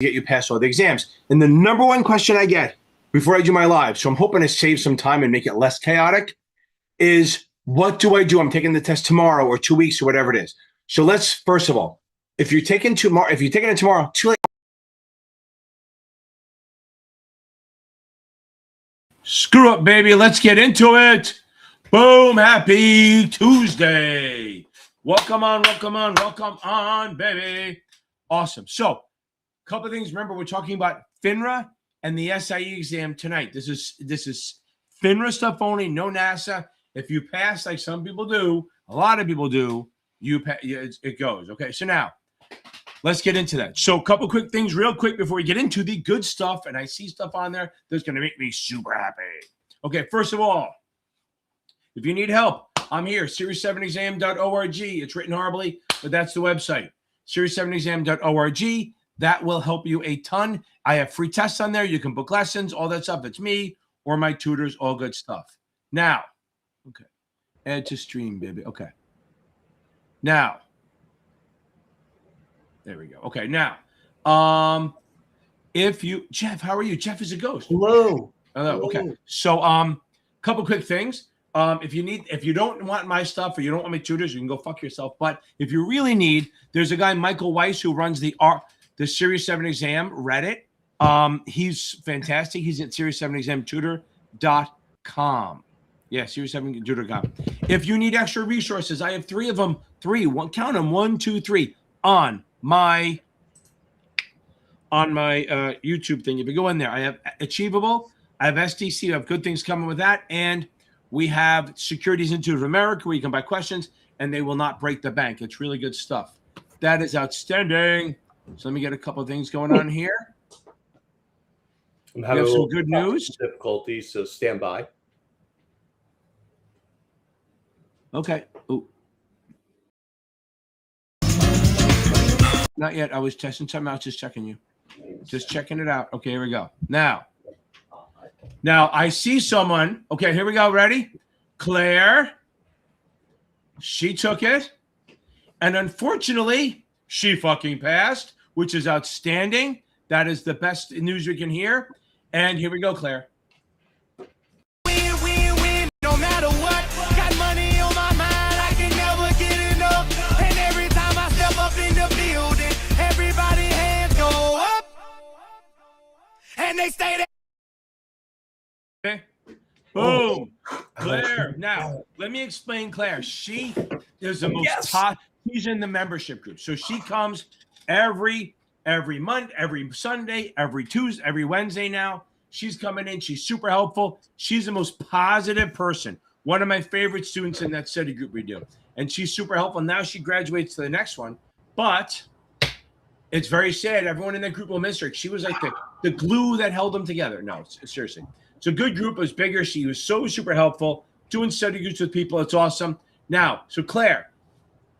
get you past all the exams. And the number one question I get before I do my live, so I'm hoping to save some time and make it less chaotic, is what do I do? I'm taking the test tomorrow or 2 weeks or whatever it is. So let's, first of all, if you're taking it tomorrow, too late. Screw up, baby. Let's get into it. Boom. Happy Tuesday. Welcome on, baby. Awesome. So, a couple of things. Remember, we're talking about FINRA and the SIE exam tonight. This is FINRA stuff only, no NASA. If you pass, like some people do, a lot of people do, it goes. Okay, so now let's get into that. So a couple quick things real quick before we get into the good stuff, and I see stuff on there that's going to make me super happy. Okay, first of all, if you need help, I'm here, series7exam.org. It's written horribly, but that's the website, series7exam.org. That will help you a ton. I have free tests on there. You can book lessons, all that stuff. It's me or my tutors, all good stuff. Now, okay, add to stream, baby. Okay. Now, there we go. Okay, now, Jeff, how are you? Jeff is a ghost. Hello. Hello. Okay. So, couple quick things. If you don't want my stuff or you don't want my tutors, you can go fuck yourself. But if you really need, there's a guy, Michael Weiss, who runs the Series 7 exam Reddit. He's fantastic. He's at series7examtutor.com. Yeah, series7tutor.com. If you need extra resources, I have three of them. Count them, 1, 2, 3 on my YouTube thing. If you go in there, I have Achievable, I have SDC, I have good things coming with that, and we have Securities Institute of America where you can buy questions and they will not break the bank. It's really good stuff. That is outstanding. So let me get a couple of things going on here. I'm having some good news. Difficulties, so stand by. Okay. Ooh. Not yet. I was testing something out. Just checking you. Just checking it out. Okay, here we go. Now I see someone. Okay, here we go. Ready? Claire. She took it. And unfortunately, she fucking passed, which is outstanding. That is the best news we can hear. And here we go, Claire. Win, no matter what. Got money on my mind, I can never get enough. And every time I step up in the building, everybody hands go up. And they stay there. Okay. Boom. Claire. Now, let me explain Claire. She is the most hot. She's in the membership group. So she comes every month, every Sunday, every Tuesday, every Wednesday now. She's coming in. She's super helpful. She's the most positive person. One of my favorite students in that study group we do. And she's super helpful. Now she graduates to the next one. But it's very sad. Everyone in that group will miss her. She was like the glue that held them together. No, seriously. It's a good group. It was bigger. She was so super helpful. Doing study groups with people. It's awesome. Now, so Claire,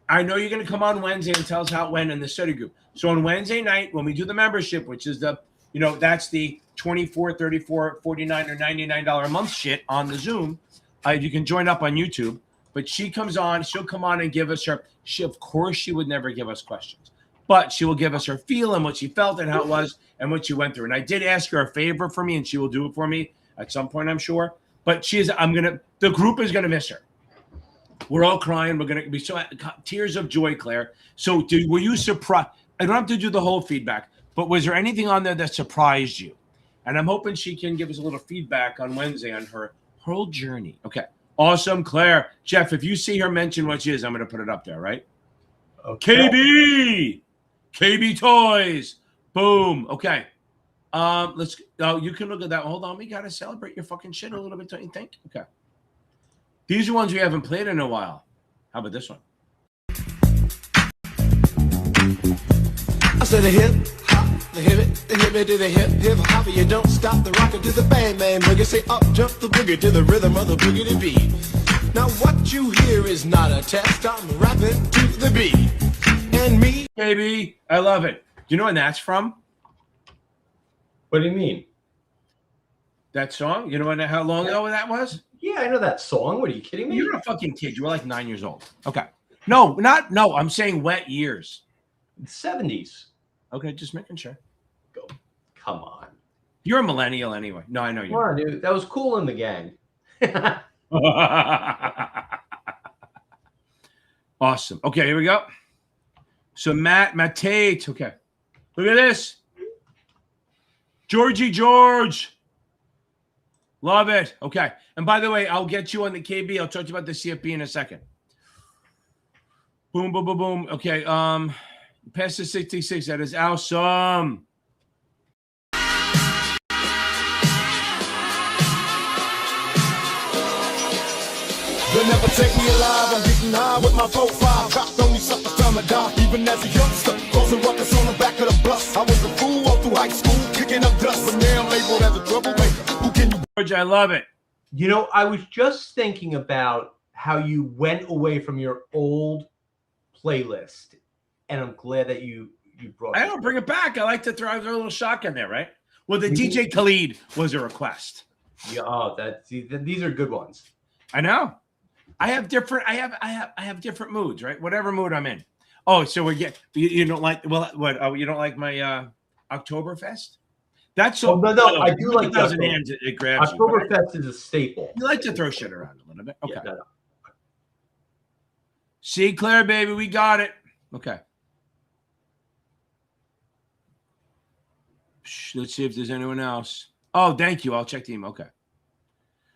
I know you're going to come on Wednesday and tell us how it went in the study group. So on Wednesday night, when we do the membership, which is that's the $24, $34, $49, or $99 a month shit on the Zoom, you can join up on YouTube. But she comes on, she'll come on and give us of course, she would never give us questions, but she will give us her feel and what she felt and how it was and what she went through. And I did ask her a favor for me, and she will do it for me at some point, I'm sure. But the group is going to miss her. We're all crying. We're going to be so tears of joy, Claire. So were you surprised? I don't have to do the whole feedback, but was there anything on there that surprised you? And I'm hoping she can give us a little feedback on Wednesday on her whole journey. Okay. Awesome, Claire. Jeff, if you see her mention what she is, I'm going to put it up there, right? Okay. KB Toys. Boom. Okay. You can look at that. Hold on. We got to celebrate your fucking shit a little bit, don't you think? Okay. These are ones we haven't played in a while. How about this one? I said the hip hop, the hip it to the hip hop. You don't stop the rocket to the bang bang boogie. Say up jump the boogie to the rhythm of the boogie to beat. Now what you hear is not a test. I'm rapping to the beat. And me, baby, I love it. Do you know when that's from? What do you mean? That song? You know how long ago that was? Yeah, I know that song. What, are you kidding me? You're a fucking kid. You were like 9 years old. Okay. No, I'm saying wet years. 70s. Okay, just making sure. Come on. You're a millennial anyway. No, I know you. Come on, dude. That was cool in the gang. Awesome. Okay, here we go. So Matt Tate. Okay. Look at this. Georgie George. Love it. Okay. And by the way, I'll get you on the KB. I'll talk to you about the CFP in a second. Boom, boom, boom, boom. Okay. Past the 66. That is awesome. They'll never take me alive. I'm getting high with my 4-5. Cocked on these suckers, time to die. Even as a youngster, causing ruckus on the back of the bus. I was a fool all through high school, kicking up dust. But now I'm labeled as a troublemaker. Who can you? George, I love it. You know, I was just thinking about how you went away from your old playlist, and I'm glad that you brought it. I don't bring it back. I like to throw a little shock in there, right? Well, the DJ Khalid was a request. Yeah, oh, these are good ones. I know. I have different moods, right? Whatever mood I'm in. Oh, so you don't like you don't like my Oktoberfest? That's so. Oh, no, I do like that. It grabs Oktoberfest is a staple. You like to throw shit around a little bit. Okay. Yeah, no. See, Claire, baby, we got it. Okay. Let's see if there's anyone else. Oh, thank you. I'll check the email. Okay.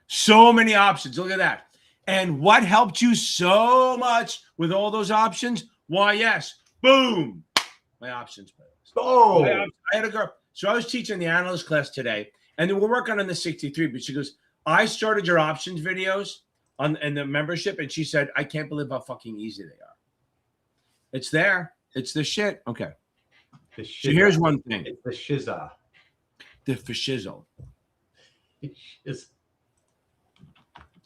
So many options. Look at that. And what helped you so much with all those options? Why, yes. Boom. My options playlist. Oh. I had a girl. So I was teaching the analyst class today, and we're working on the 63, but she goes, I started your options videos in the membership, and she said, I can't believe how fucking easy they are. It's there. It's the shit. Okay. So here's one thing. It's the shizza. The fashizzle.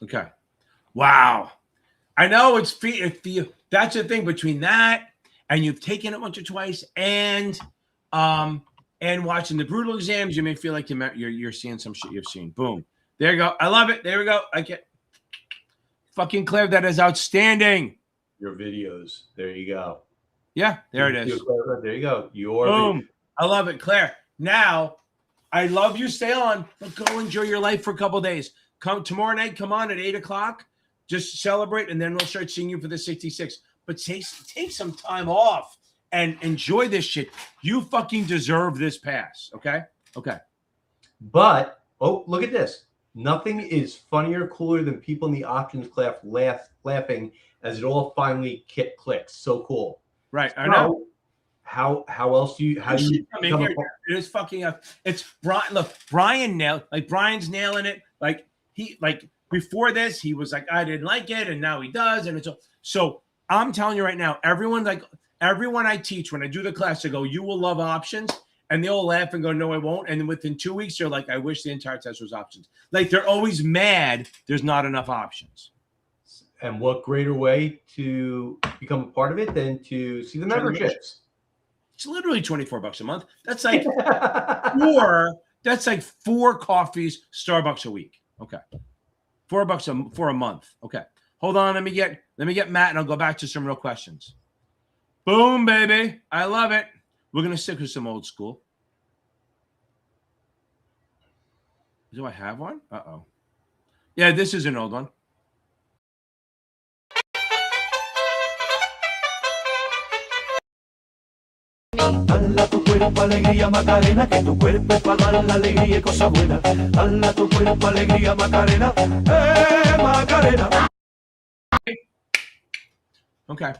Okay. Wow. I know it's that's the thing between that and you've taken it once or twice and watching the brutal exams, you may feel like you're seeing some shit you've seen. Boom. There you go. I love it. There we go. I get fucking Claire. That is outstanding. Your videos. There you go. Yeah, there it is. There you go. Boom. I love it, Claire. Now, I love you. Stay on, but go enjoy your life for a couple days. Come tomorrow night. Come on at 8:00. Just celebrate, and then we'll start seeing you for the 66. But take some time off and enjoy this shit. You fucking deserve this pass. Okay. Okay. But look at this. Nothing is funnier, cooler than people in the options class laughing as it all finally clicks. So cool. Right. I know. How else do you come here? It is fucking up. It's Brian. Look, Brian's nailing it. Before this, he was like, I didn't like it, and now he does, and it's so. I'm telling you right now, everyone I teach when I do the class, I go, you will love options, and they all laugh and go, no, I won't. And then within 2 weeks, they're like, I wish the entire test was options. Like they're always mad there's not enough options. And what greater way to become a part of it than to see the memberships? It's literally $24 a month. That's like four coffees, Starbucks a week. Okay. $4 for a month. Okay. Hold on. Let me get Matt and I'll go back to some real questions. Boom, baby. I love it. We're going to stick with some old school. Do I have one? Uh-oh. Yeah, this is an old one. Dala tu cuerpo alegría Macarena, que tu cuerpo es para dar la alegría y cosas buenas. Dala tu cuerpo alegría Macarena, Macarena. Do Okay.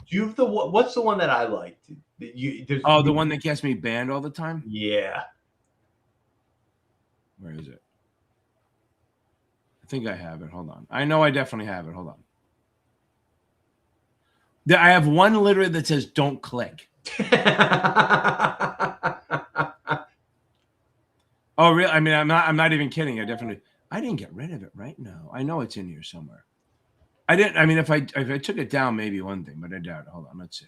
you have what's the one that I liked? The one that gets me banned all the time? Yeah. Where is it? I think I have it. Hold on. I know I definitely have it. Hold on. I have one literally that says don't click. Oh, really? I mean, I'm not even kidding. I didn't get rid of it, right? No, I know it's in here somewhere. I didn't. I mean, if I took it down, maybe one thing, but I doubt it. Hold on, let's see.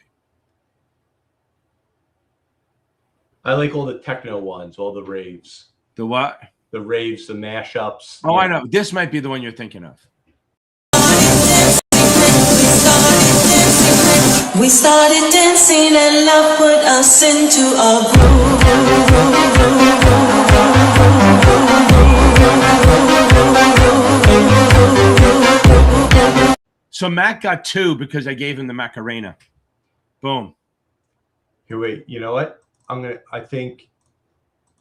I like all the techno ones, all the raves. The what? The raves, the mashups. Oh, I know. This might be the one you're thinking of. We started dancing and love put us into a groove. So Matt got 2 because I gave him the Macarena. Boom. Here, wait. You know what? I think.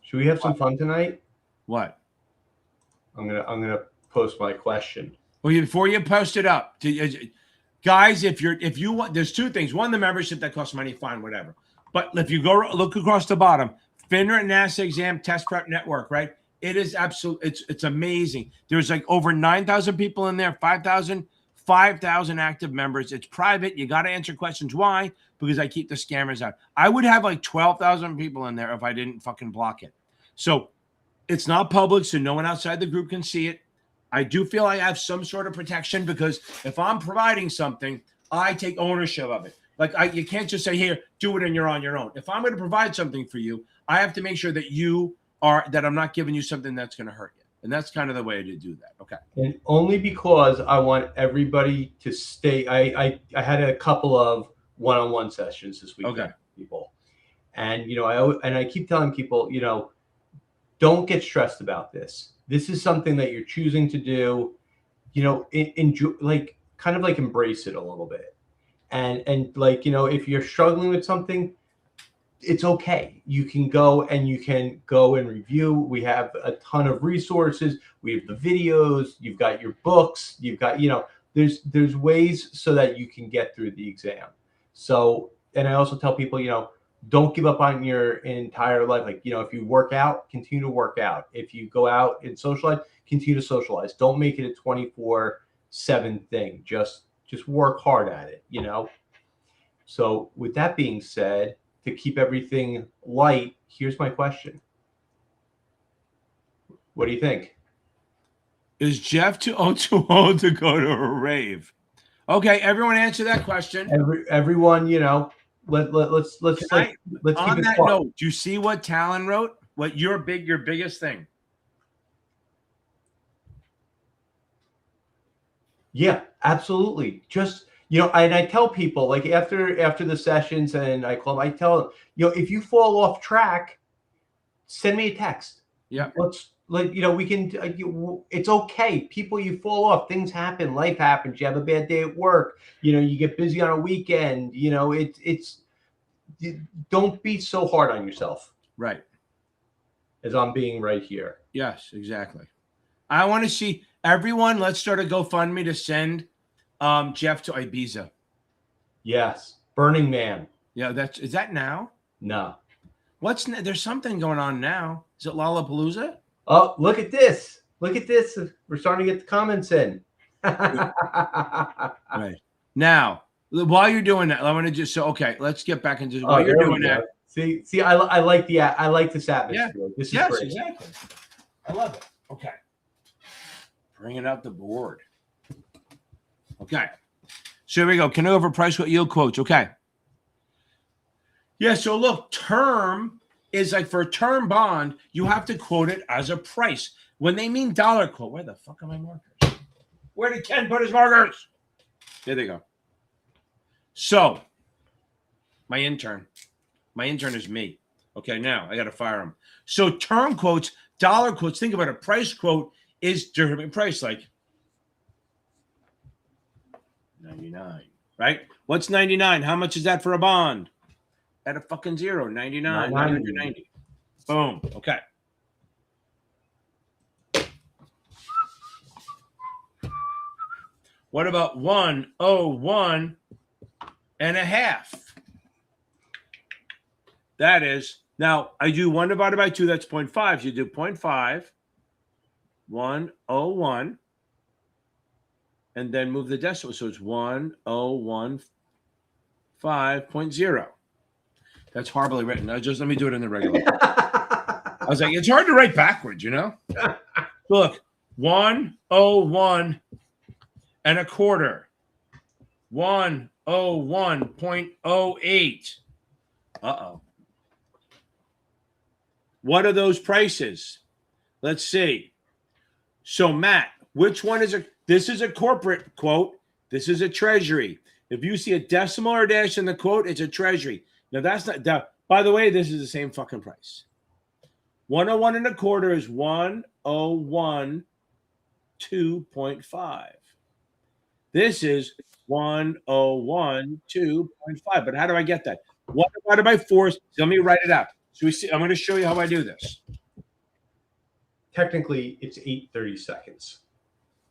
Should we have some fun tonight? What? I'm gonna post my question. Well, before you post it up, guys, if you want, there's 2 things. One, the membership that costs money, fine, whatever. But if you go look across the bottom, FINRA NASA Exam Test Prep Network, right? It is it's amazing. There's like over 9,000 people in there, 5,000 active members. It's private. You got to answer questions. Why? Because I keep the scammers out. I would have like 12,000 people in there if I didn't fucking block it. So it's not public, so no one outside the group can see it. I do feel I have some sort of protection because if I'm providing something, I take ownership of it. Like you can't just say, here, do it and you're on your own. If I'm going to provide something for you, I have to make sure that that I'm not giving you something that's going to hurt you. And that's kind of the way to do that. Okay. And only because I want everybody to stay. I had a couple of one-on-one sessions this weekend, okay, people. And, I keep telling people, don't get stressed about this. This is something that you're choosing to do, enjoy, kind of embrace it a little bit. And if you're struggling with something, it's okay. You can go and review. We have a ton of resources. We have the videos. You've got your books. You've got, there's ways so that you can get through the exam. So, and I also tell people, don't give up on your entire life. If you work out, continue to work out. If you go out and socialize, continue to socialize. Don't make it a 24/7 thing. Just work hard at it, So with that being said, to keep everything light, here's my question. What do you think? Is Jeff too old to go to a rave? Okay, everyone answer that question. Everyone, let's on keep it that fun. note, do you see what Talon wrote? What your biggest thing? Yeah, absolutely. Just and I tell people after the sessions, and I tell them, if you fall off track, send me a text. Yeah. We can. It's okay. People, you fall off. Things happen. Life happens. You have a bad day at work. You get busy on a weekend. Don't be so hard on yourself. Right. As I'm being right here. Yes, exactly. I want to see everyone. Let's start a GoFundMe to send Jeff to Ibiza. Yes. Burning Man. Yeah, is that now? No. There's something going on now. Is it Lollapalooza? Oh, look at this. Look at this. We're starting to get the comments in. Right. Now, while you're doing that, I want to okay, let's get back into while you're doing that. See, I like this atmosphere. Yeah. This is yes, great. Exactly. I love it. Okay. Bringing out the board. Okay. So here we go. Can I over price what yield quotes? Okay. Yeah. So look, term is for a term bond, you have to quote it as a price. When they mean dollar quote, where the fuck are my markers? Where did Ken put his markers? There they go. So my intern is me. Okay. Now I got to fire him. So term quotes, dollar quotes, think about a price quote is determined price, like 99, right? What's 99? How much is that for a bond? At a fucking zero, 99, 990. Boom. Okay. What about 101 and a half? That is, now I do 1 divided by 2, that's 0.5. So you do 0.5, 101, and then move the decimal. So it's 1015.0. That's horribly written. Let me do it in the regular. I was like, it's hard to write backwards, Look, 101 and a quarter. 101.08. Uh-oh. What are those prices? Let's see. So, Matt, which one is this is a corporate quote. This is a treasury. If you see a decimal or dash in the quote, it's a treasury. Now, that's not that. By the way, this is the same fucking price. 101 and a quarter is 101.2.5. This is 101.2.5. But how do I get that? 1 divided by 4. So let me write it out. So we see. I'm going to show you how I do this. Technically, it's 8:30 seconds.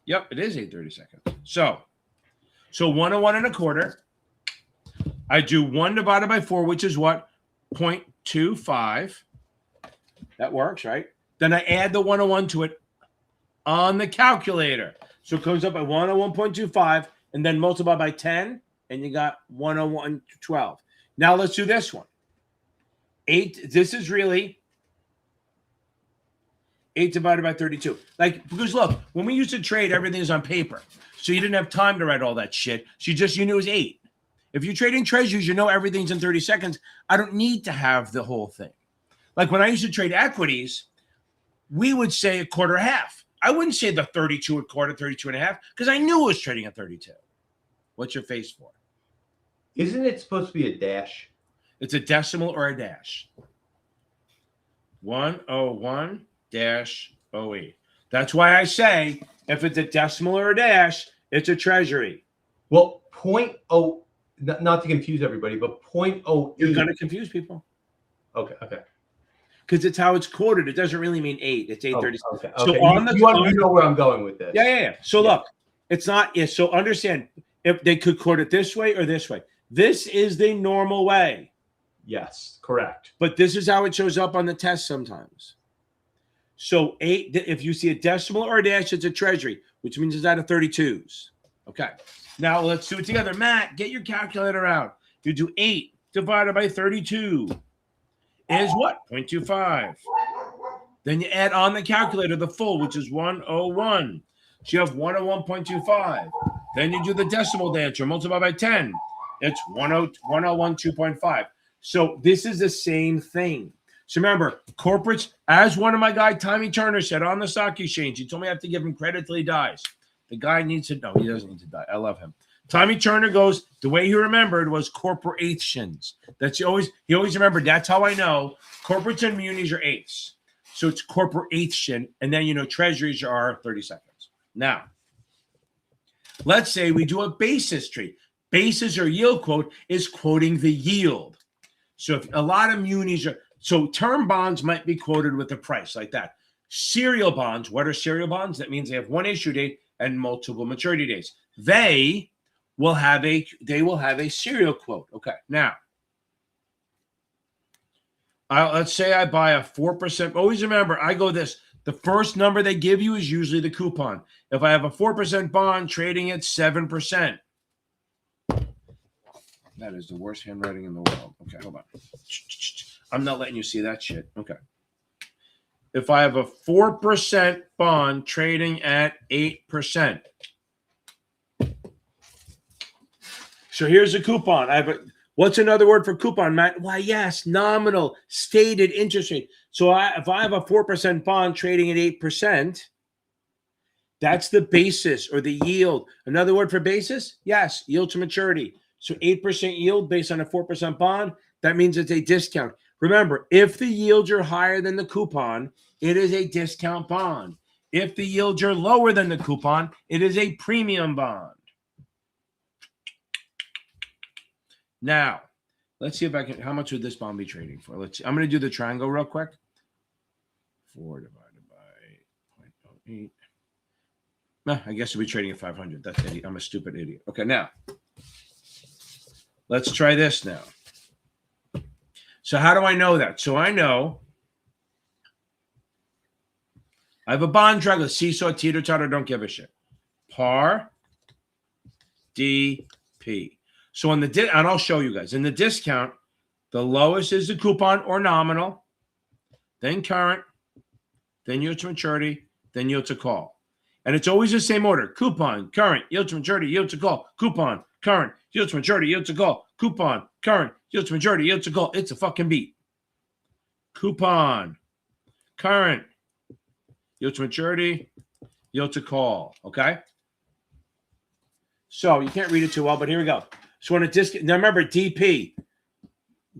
Yep, it is 8:30 seconds. So 101.25. I do 1 divided by 4, which is what? 0.25. That works, right? Then I add the 101 to it on the calculator. So it comes up at 101.25 and then multiply by 10, and you got 101.12. Now let's do this one. 8. This is really 8 divided by 32. Like, because look, when we used to trade, everything is on paper. So you didn't have time to write all that shit. So you knew it was 8. If you're trading treasuries, you know everything's in 30 seconds. I don't need to have the whole thing. Like when I used to trade equities, we would say a quarter half. I wouldn't say the 32 a quarter, 32 and a half, because I knew it was trading at 32. What's your face for? Isn't it supposed to be a dash? It's a decimal or a dash. 101-08. That's why I say if it's a decimal or a dash, it's a treasury. Well, 0.0, not to confuse everybody, but 0.08. You're going to confuse people. Okay. Because it's how it's quoted. It doesn't really mean 8. It's 8:30. Okay. So you know where I'm going with this. Yeah. So look, it's not. Yeah, so understand, if they could quote it this way or this way. This is the normal way. Yes, correct. But this is how it shows up on the test sometimes. So 8, if you see a decimal or a dash, it's a treasury, which means it's out of 32s. Okay. Now let's do it together. Matt, get your calculator out. You do 8 divided by 32 is what? 0.25. Then you add on the calculator the full, which is 101. So you have 101.25. Then you do the decimal answer, multiply by 10. It's 101.2.5. So this is the same thing. So remember, corporates, as one of my guy, Tommy Turner, said on the stock exchange, he told me I have to give him credit till he dies. The guy needs to, no, he doesn't need to die. I love him. Tommy Turner goes, the way he remembered was corporations. He always remembered, that's how I know corporates and munis are eighths. So it's corporation, and then, treasuries are 30 seconds. Now, let's say we do a basis trade. Basis or yield quote is quoting the yield. So if a lot of munis so term bonds might be quoted with a price like that. Serial bonds, what are serial bonds? That means they have one issue date and multiple maturity dates. They will have a serial quote. Okay, now let's say I buy a 4%. Always remember, I go this. The first number they give you is usually the coupon. If I have a 4% bond trading at 7%. That is the worst handwriting in the world. Okay, hold on. I'm not letting you see that shit. Okay. If I have a 4% bond trading at 8%. So here's a coupon. What's another word for coupon, Matt? Why, yes, nominal, stated interest rate. So if I have a 4% bond trading at 8%, that's the basis or the yield. Another word for basis? Yes, yield to maturity. So 8% yield based on a 4% bond, that means it's a discount. Remember, if the yields are higher than the coupon, it is a discount bond. If the yields are lower than the coupon, it is a premium bond. Now, let's see if I can, how much would this bond be trading for? Let's see. I'm going to do the triangle real quick. 4 divided by 0.08. I guess we'll be trading at 500. That's idiot. I'm a stupid idiot. Okay, now, let's try this now. So how do I know that? So I know I have a bond triangle, seesaw, teeter-totter, don't give a shit. Par, DP. So on the and I'll show you guys. In the discount, the lowest is the coupon or nominal, then current, then yield to maturity, then yield to call. And it's always the same order. Coupon, current, yield to maturity, yield to call. Coupon, current, yield to maturity, yield to call. Coupon, current, yield to maturity, yield to call. It's a fucking beat. Coupon, current, yield to maturity, yield to call. Okay? So you can't read it too well, but here we go. So on a discount, now remember DP,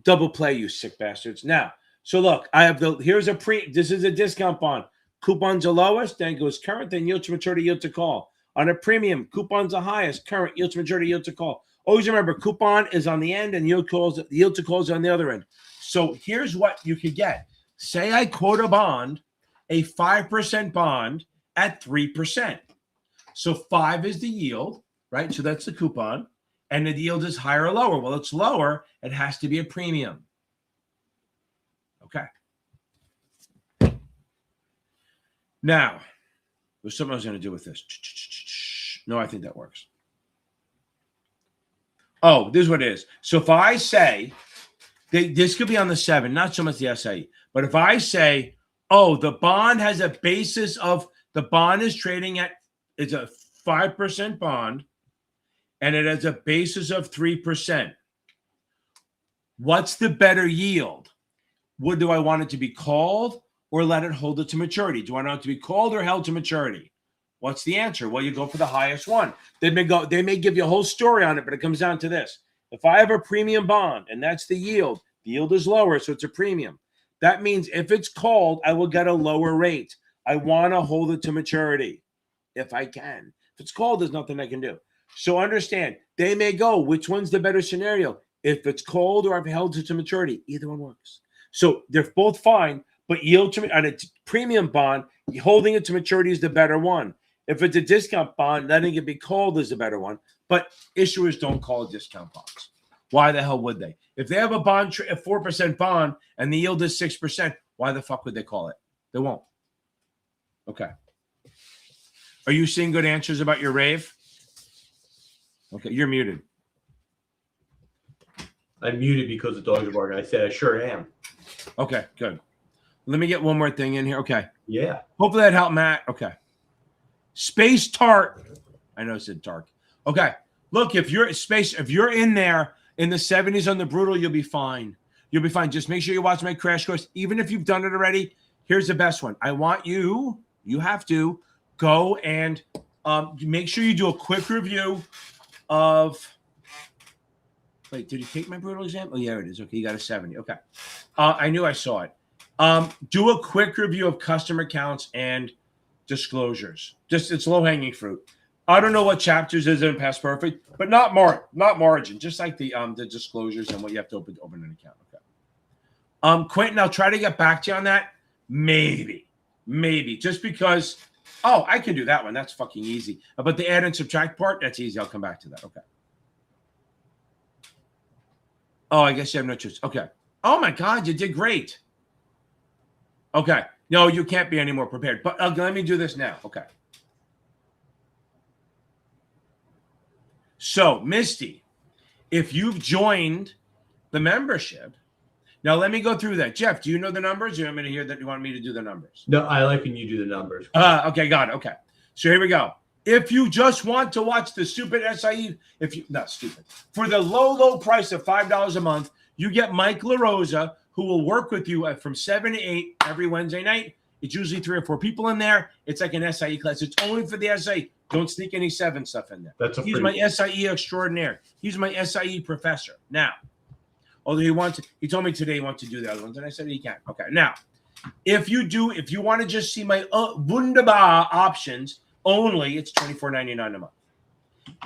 double play, you sick bastards. Now, so look, I have this is a discount bond. Coupon's the lowest, then goes current, then yield to maturity, yield to call. On a premium, coupon's the highest. Current yield to maturity, yield to call. Always remember, coupon is on the end and yield to call is on the other end. So here's what you could get. Say I quote a bond, a 5% bond at 3%. So 5 is the yield, right? So that's the coupon. And the yield is higher or lower. Well, it's lower. It has to be a premium. Okay. Now, there's something I was going to do with this. No, I think that works. Oh, this is what it is. So if I say, this could be on the 7, not so much the SIE, but if I say, oh, the bond has a basis of, the bond is trading at, it's a 5% bond, and it has a basis of 3%. What's the better yield? Do I want it to be called or let it hold it to maturity? Do I want it to be called or held to maturity? What's the answer? Well, you go for the highest one. They may give you a whole story on it, but it comes down to this. If I have a premium bond and that's the yield is lower, so it's a premium. That means if it's called, I will get a lower rate. I want to hold it to maturity if I can. If it's called, there's nothing I can do. So understand, they may go, which one's the better scenario? If it's called or I've held it to maturity, either one works. So they're both fine, but yield to on a premium bond, holding it to maturity is the better one. If it's a discount bond, letting it be called is the better one. But issuers don't call discount bonds. Why the hell would they? If they have a bond, a 4% bond, and the yield is 6%, why the fuck would they call it? They won't. Okay. Are you seeing good answers about your rave? Okay, you're muted. I'm muted because the dogs are barking. I said I sure am. Okay, good. Let me get one more thing in here. Okay. Yeah. Hopefully that helped, Matt. Okay. Space Tart. I know it said Tart. Okay. Look, if you're in there in the 70s on the brutal, you'll be fine. You'll be fine. Just make sure you watch my crash course. Even if you've done it already, here's the best one. I want you have to go and make sure you do a quick review of, wait, did you take my brutal exam? Oh, yeah, it is. Okay, you got a 70. Okay. I knew I saw it. Do a quick review of customer counts and disclosures. Just, it's low-hanging fruit. I don't know what chapters is in Past Perfect, but not margin, just like the disclosures and what you have to open an account. Okay. Quentin, I'll try to get back to you on that. Maybe, just because, oh, I can do that one. That's fucking easy. But the add and subtract part, that's easy. I'll come back to that. Okay. Oh, I guess you have no choice. Okay. Oh my God, you did great. Okay. No, you can't be any more prepared. But let me do this now. Okay. So, Misty, if you've joined the membership, now let me go through that. Jeff, do you know the numbers? You want me to hear that? You want me to do the numbers? No, I like when you do the numbers. Okay, got it. Okay. So here we go. If you just want to watch the stupid SIE, not stupid, for the low price of $5 a month, you get Mike LaRosa, who will work with you from 7 to 8 every Wednesday night. It's usually 3 or 4 people in there. It's like an SIE class. It's only for the SIE. Don't sneak any 7 stuff in there. He's my SIE extraordinaire. He's my SIE professor. Now, although he told me today he wants to do the other ones, and I said he can't. Okay. Now, if you want to just see my wunderbar options only, it's $24.99 a month.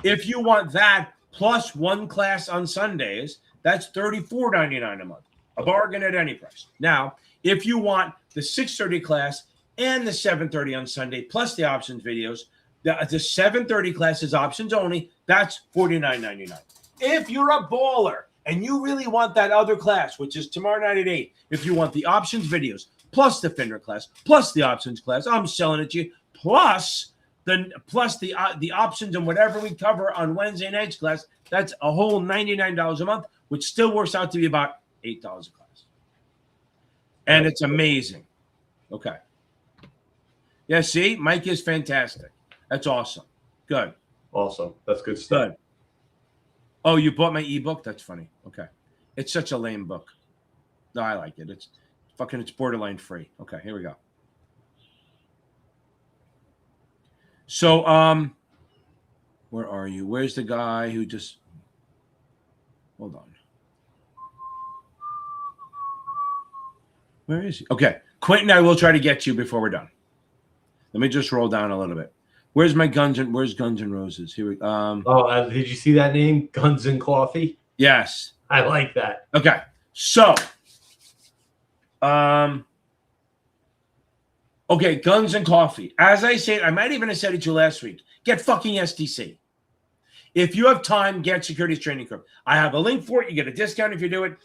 If you want that plus one class on Sundays, that's $34.99 a month. A bargain at any price. Now, if you want the 6:30 class and the 7:30 on Sunday, plus the options videos, the 7:30 class is options only. That's $49.99. If you're a baller and you really want that other class, which is tomorrow night at 8, if you want the options videos, plus the FINRA class, plus the options class, I'm selling it to you, plus the options and whatever we cover on Wednesday night's class, that's a whole $99 a month, which still works out to be about $8 a class. And it's amazing. Okay. Yeah, see, Mike is fantastic. That's awesome. Good. Awesome. That's good stuff. Good. Oh, you bought my ebook? That's funny. Okay. It's such a lame book. No, I like it. It's borderline free. Okay, here we go. So, where are you? Where's the guy who just, hold on. Where is he? Okay. Quentin, I will try to get you before we're done. Let me just roll down a little bit. Where's Guns N' Roses? Here we did you see that name? Guns and Coffee? Yes. I like that. Okay. So okay, Guns and Coffee. As I said, I might even have said it to you last week. Get fucking SDC. If you have time, get Securities Training Group. I have a link for it. You get a discount if you do it.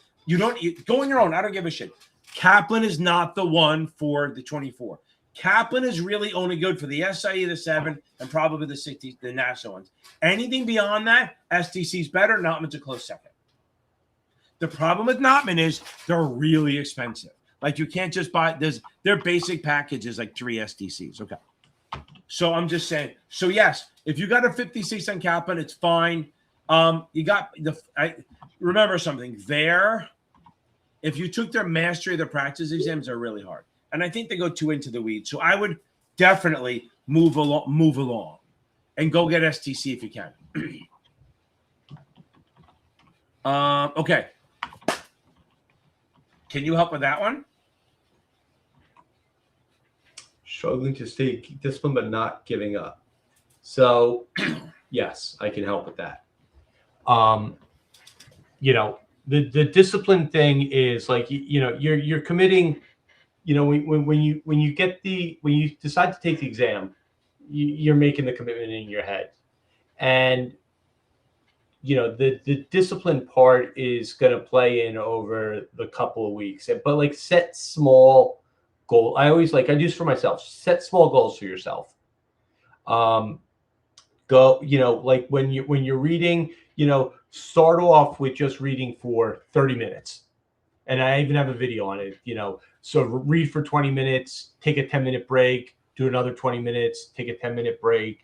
Go on your own. I don't give a shit. Kaplan is not the one for the 24. Kaplan is really only good for the SIE, the 7, and probably the 60, the NASA ones. Anything beyond that, SDC is better. Notman's a close second. The problem with Notman is they're really expensive. Like you can't just buy their basic package is like 3 SDCs. Okay. So I'm just saying. So yes, if you got a 56 on Kaplan, it's fine. You got remember something there. If you took their mastery, their practice exams are really hard. And I think they go too into the weeds. So I would definitely move along and go get STC if you can. Okay. Can you help with that one? Struggling to stay disciplined but not giving up. So yes, I can help with that. The discipline thing is like you're committing. When you decide to take the exam, you're making the commitment in your head, and the discipline part is going to play in over the couple of weeks. But like set small goal. I do this for myself. Set small goals for yourself. Like when you're reading, start off with just reading for 30 minutes. And I even have a video on it, so read for 20 minutes, take a 10-minute break, do another 20 minutes, take a 10-minute break,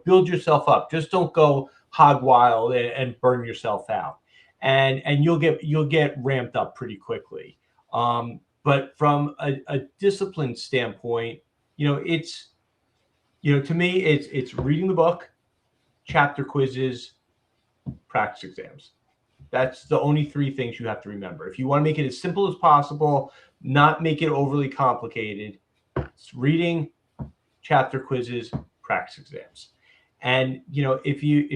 build yourself up. Just don't go hog wild and burn yourself out. And you'll get ramped up pretty quickly. But from a discipline standpoint, it's, to me, it's reading the book, chapter quizzes, practice exams. That's the only 3 things you have to remember. If you want to make it as simple as possible, not make it overly complicated, it's reading, chapter quizzes, practice exams. And if you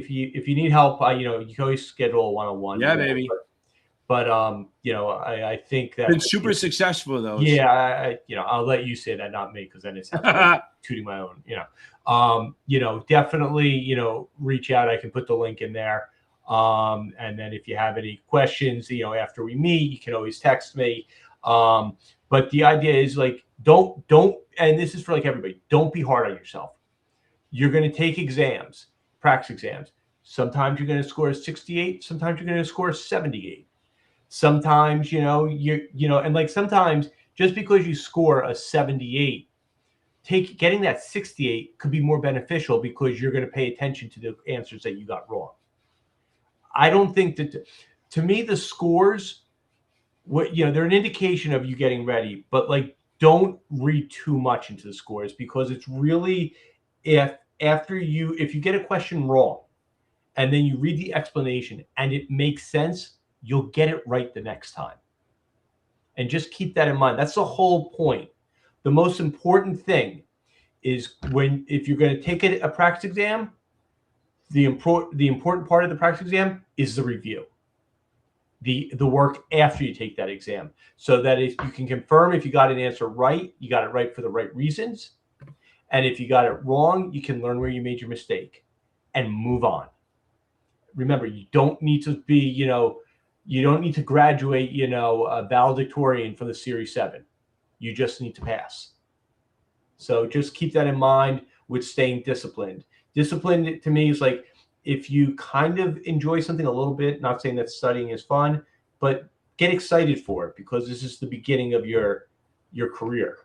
need help, you can always schedule a one-on-one. Yeah, baby. But I think that been super successful though. Yeah, I'll let you say that, not me, because then it's tooting my own. Definitely, reach out. I can put the link in there. And then if you have any questions, after we meet, you can always text me. But the idea is like, don't, and this is for like everybody, don't be hard on yourself. You're going to take exams, practice exams. Sometimes you're going to score a 68. Sometimes you're going to score a 78. Sometimes, and like sometimes just because you score a 78, getting that 68 could be more beneficial because you're going to pay attention to the answers that you got wrong. I don't think that, to me, the scores, they're an indication of you getting ready, but like, don't read too much into the scores, because it's really, if you get a question wrong and then you read the explanation and it makes sense, you'll get it right the next time. And just keep that in mind. That's the whole point. The most important thing is if you're going to take a practice exam, the important part of the practice exam is the review, the work after you take that exam, so that if you can confirm if you got an answer right, you got it right for the right reasons. And if you got it wrong, you can learn where you made your mistake and move on. Remember, you don't need to be, you don't need to graduate, a valedictorian from the Series 7. You just need to pass. So just keep that in mind with staying disciplined. Discipline to me is like, if you kind of enjoy something a little bit, not saying that studying is fun, but get excited for it, because this is the beginning of your career.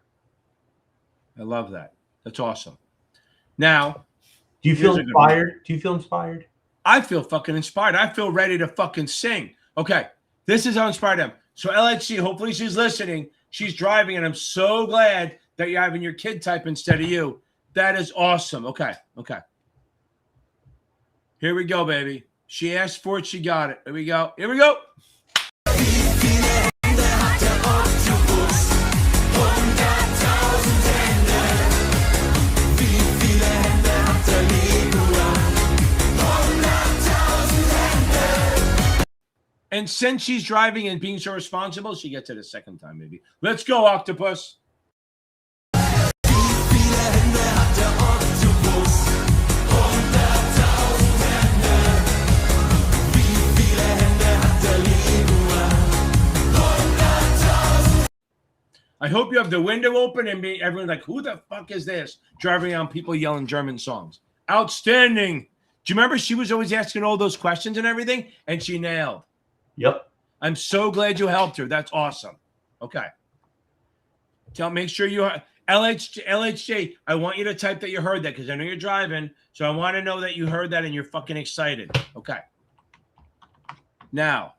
I love that. That's awesome. Now, do you feel inspired? Do you feel inspired? I feel fucking inspired. I feel ready to fucking sing. Okay, this is how inspired I am. So LHC, hopefully she's listening. She's driving, and I'm so glad that you're having your kid type instead of you. That is awesome. Okay. Here we go, baby. She asked for it. She got it. Here we go. And since she's driving and being so responsible, she gets it a second time, maybe. Let's go, Octopus. I hope you have the window open and everyone's like, who the fuck is this? Driving around, people yelling German songs. Outstanding. Do you remember she was always asking all those questions and everything? And she nailed. Yep. I'm so glad you helped her. That's awesome. Okay. Make sure you LHJ, I want you to type that you heard that because I know you're driving. So I want to know that you heard that and you're fucking excited. Okay. Now.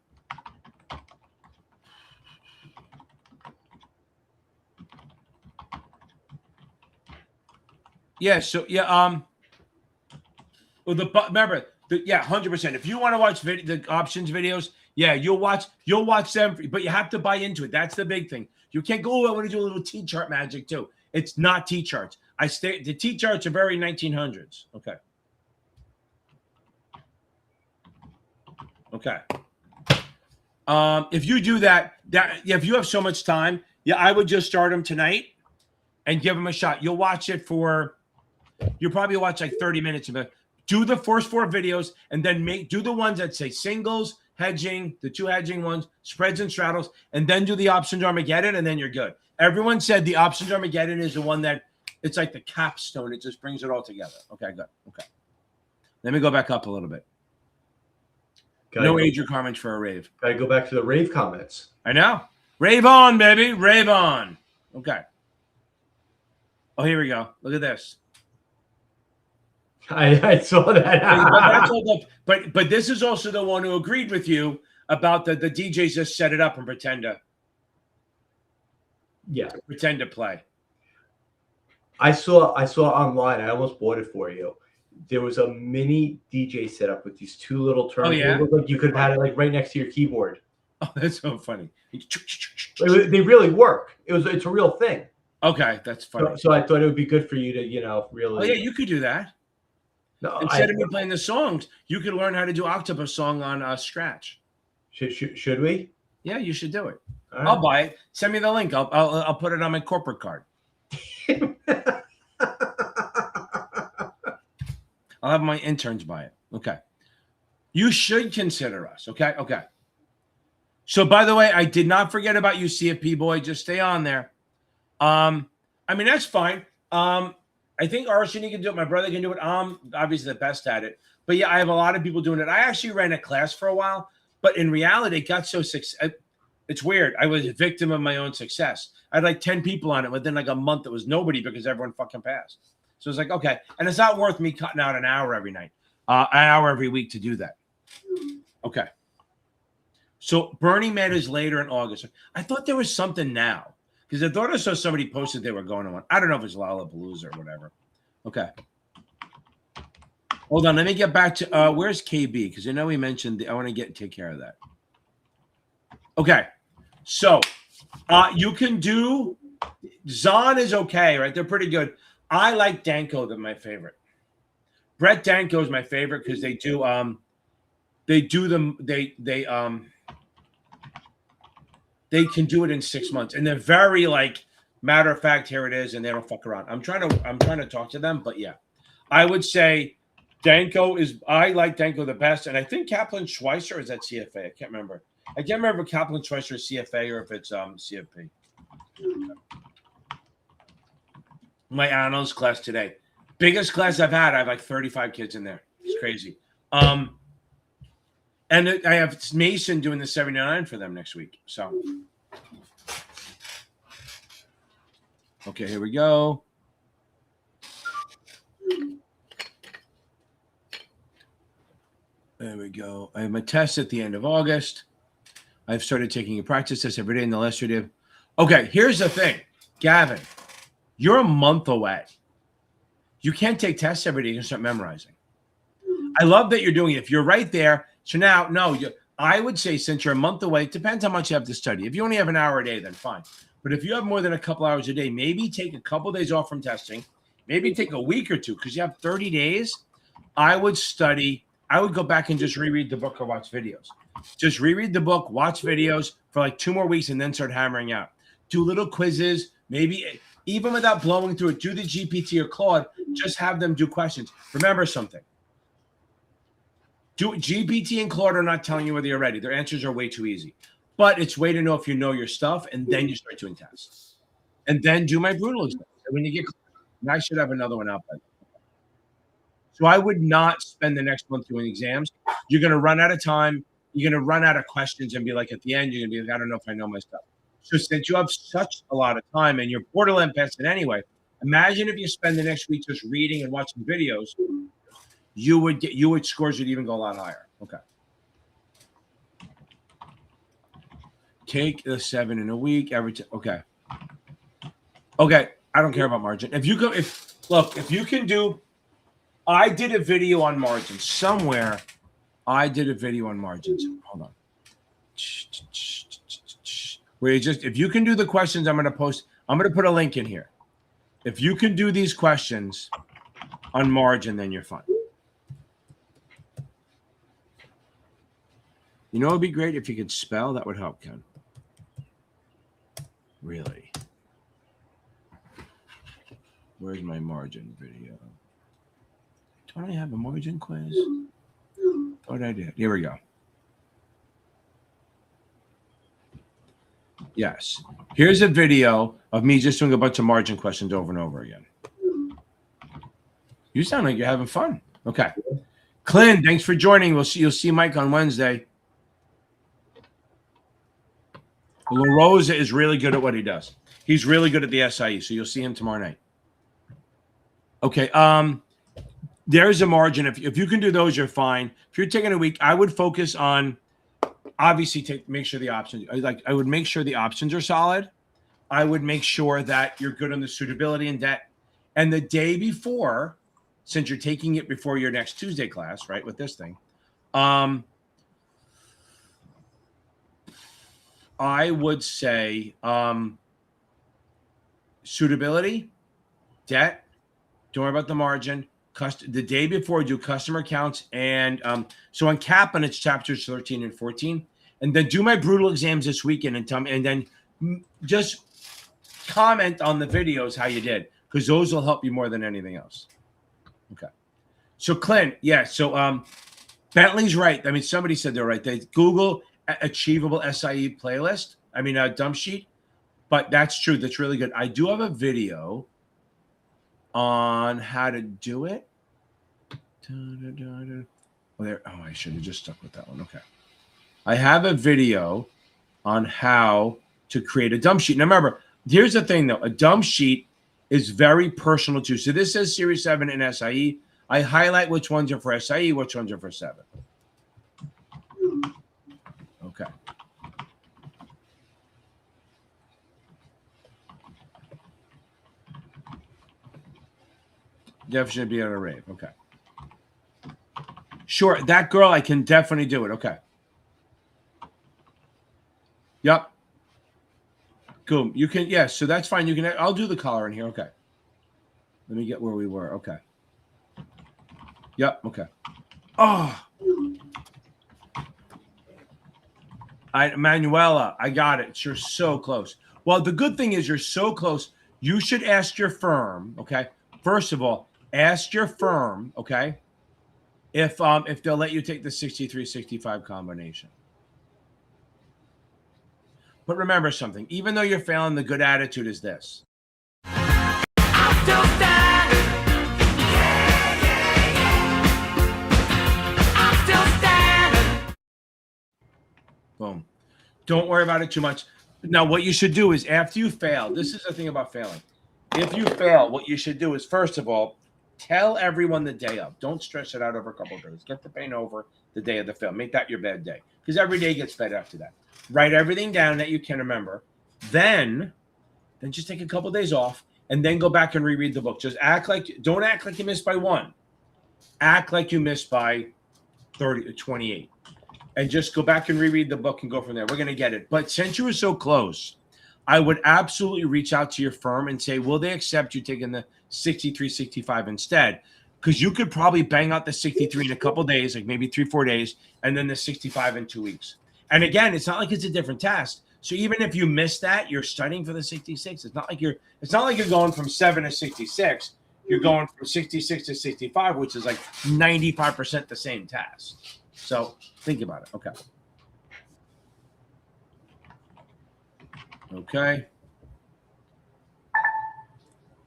Yeah, so yeah, well, remember, 100%. If you want to watch the options videos, yeah, you'll watch them, but you have to buy into it. That's the big thing. You can't go, I want to do a little T-chart magic too. It's not T-charts. The T-charts are very 1900s. Okay. Okay. If you do that, if you have so much time, yeah, I would just start them tonight and give them a shot. You'll probably watch like 30 minutes of it. Do the first 4 videos and then do the ones that say singles, hedging, the 2 hedging ones, spreads and straddles, and then do the options Armageddon, and then you're good. Everyone said the options Armageddon is the one that it's like the capstone. It just brings it all together. Okay, good. Okay. Let me go back up a little bit. No age requirements for a rave. Gotta go back to the rave comments. I know. Rave on, baby. Rave on. Okay. Oh, here we go. Look at this. I saw that. but this is also the one who agreed with you about the DJs just set it up and pretend to play. I saw on-line. I almost bought it for you. There was a mini DJ setup with these 2 little turntables. Oh, yeah? Like you could have had it like right next to your keyboard. Oh, that's so funny. They really work. It's a real thing. Okay, that's funny. So I thought it would be good for you to, really. Oh yeah, you could do that. No, instead of me playing the songs, you could learn how to do Octopus song on Scratch. Should we? Yeah, you should do it. Right. I'll buy it. Send me the link. I'll put it on my corporate card. I'll have my interns buy it. Okay. You should consider us. Okay. Okay. So by the way, I did not forget about you, CFP boy. Just stay on there. I mean, that's fine. I think Arsene can do it. My brother can do it. I'm obviously the best at it. But yeah, I have a lot of people doing it. I actually ran a class for a while, but in reality, it got so it's weird. I was a victim of my own success. I had like 10 people on it. Within like a month, it was nobody because everyone fucking passed. So it's like, okay. And it's not worth me cutting out an hour every night, an hour every week to do that. Okay. So Burning Man is later in August. I thought there was something now. Because I thought I saw somebody posted they were going to one. I don't know if it's Lollapalooza or whatever. Okay. Hold on. Let me get back to where's KB? Because I know we mentioned I want to take care of that. Okay. So you can do Zahn is okay, right? They're pretty good. I like Danko, they're my favorite. Brett Danko is my favorite because they can do it in 6 months, and they're very like matter of fact. Here it is, and they don't fuck around. I'm trying to talk to them, but yeah, I would say Danko is. I like Danko the best, and I think Kaplan Schweitzer is at CFA. I can't remember. I can't remember if Kaplan Schweitzer is CFA or if it's CFP. My analyst class today, biggest class I've had. I have like 35 kids in there. It's crazy. And I have Mason doing the 79 for them next week. So, okay, here we go. There we go. I have my test at the end of August. I've started taking a practice test every day in the last 3 days. Okay, here's the thing. Gavin, you're a month away. You can't take tests every day. You can start memorizing. I love that you're doing it. If you're right there, so now, no, I would say since you're a month away, it depends how much you have to study. If you only have an hour a day, then fine. But if you have more than a couple hours a day, maybe take a couple of days off from testing. Maybe take a week or two because you have 30 days. I would study. I would go back and just reread the book or watch videos. Just reread the book, watch videos for like 2 more weeks, and then start hammering out. Do little quizzes, maybe even without blowing through it. Do the GPT or Claude. Just have them do questions. Remember something. GPT and Claude are not telling you whether you're ready. Their answers are way too easy. But it's way to know if you know your stuff, and then you start doing tests. And then do my brutal exam. And when you get, and I should have another one out by then. So I would not spend the next month doing exams. You're going to run out of time. You're going to run out of questions and be like, at the end, you're going to be like, I don't know if I know my stuff. So since you have such a lot of time and you're borderline past it anyway, imagine if you spend the next week just reading and watching videos, scores would even go a lot higher. Okay. Take the 7 in a week. Okay. Okay. I don't care about margin. If you can do, I did a video on margins somewhere. I did a video on margins. Hold on. Where if you can do the questions, I'm going to put a link in here. If you can do these questions on margin, then you're fine. You know, it'd be great if you could spell. That would help, Ken. Really. Where's my margin video? Don't I have a margin quiz? What I did. Here we go. Yes. Here's a video of me just doing a bunch of margin questions over and over again. You sound like you're having fun. Okay. Clint, thanks for joining. You'll see Mike on Wednesday. La Rosa is really good at what he does. He's really good at the SIE, so you'll see him tomorrow night. Okay. There's a margin. If you can do those, you're fine. If you're taking a week, I would focus on obviously make sure the options. I would make sure the options are solid. I would make sure that you're good on the suitability and debt. And the day before, since you're taking it before your next Tuesday class, right, with this thing, I would say suitability, debt, don't worry about the margin. The day before, do customer counts. And so on Kaplan, it's chapters 13 and 14. And then do my brutal exams this weekend and tell me, and then just comment on the videos how you did, because those will help you more than anything else. Okay. So Clint, yeah. So Bentley's right. I mean, somebody said they're right. They Google Achievable SIE playlist. I mean, a dump sheet. But that's true. That's really good. I do have a video on how to do it. Oh, there. Oh, I should have just stuck with that one. Okay. I have a video on how to create a dump sheet. Now, remember, here's the thing, though. A dump sheet is very personal, too. So this says Series 7 in SIE. I highlight which ones are for SIE, which ones are for 7. Okay. Definitely should be on a rave. Okay. Sure. That girl, I can definitely do it. Okay. Yep. Cool. You can, yes. Yeah, so that's fine. You can, I'll do the collar in here. Okay. Let me get where we were. Okay. Yep. Okay. Oh. Manuela, I got it. You're so close. Well, the good thing is you're so close. You should ask your firm. Okay. First of all, ask your firm. Okay. If they'll let you take the 63-65 combination. But remember something, even though you're failing, the good attitude is this. Boom. Don't worry about it too much. Now, what you should do is after you fail, this is the thing about failing. If you fail, what you should do is, first of all, tell everyone the day of. Don't stress it out over a couple of days. Get the pain over the day of the fail. Make that your bad day, because every day gets better after that. Write everything down that you can remember. Then just take a couple of days off and then go back and reread the book. Just don't act like you missed by 1. Act like you missed by 30 or 28. And just go back and reread the book and go from there. We're going to get it. But since you were so close, I would absolutely reach out to your firm and say, will they accept you taking the 63-65 instead? because you could probably bang out the 63 in a couple days, like maybe 3-4 days, and then the 65 in 2 weeks. And again, it's not like it's a different test. So even if you miss that, you're studying for the 66. It's not like you're going from 7 to 66. You're going from 66 to 65, which is like 95% the same task. So think about it. Okay. Okay.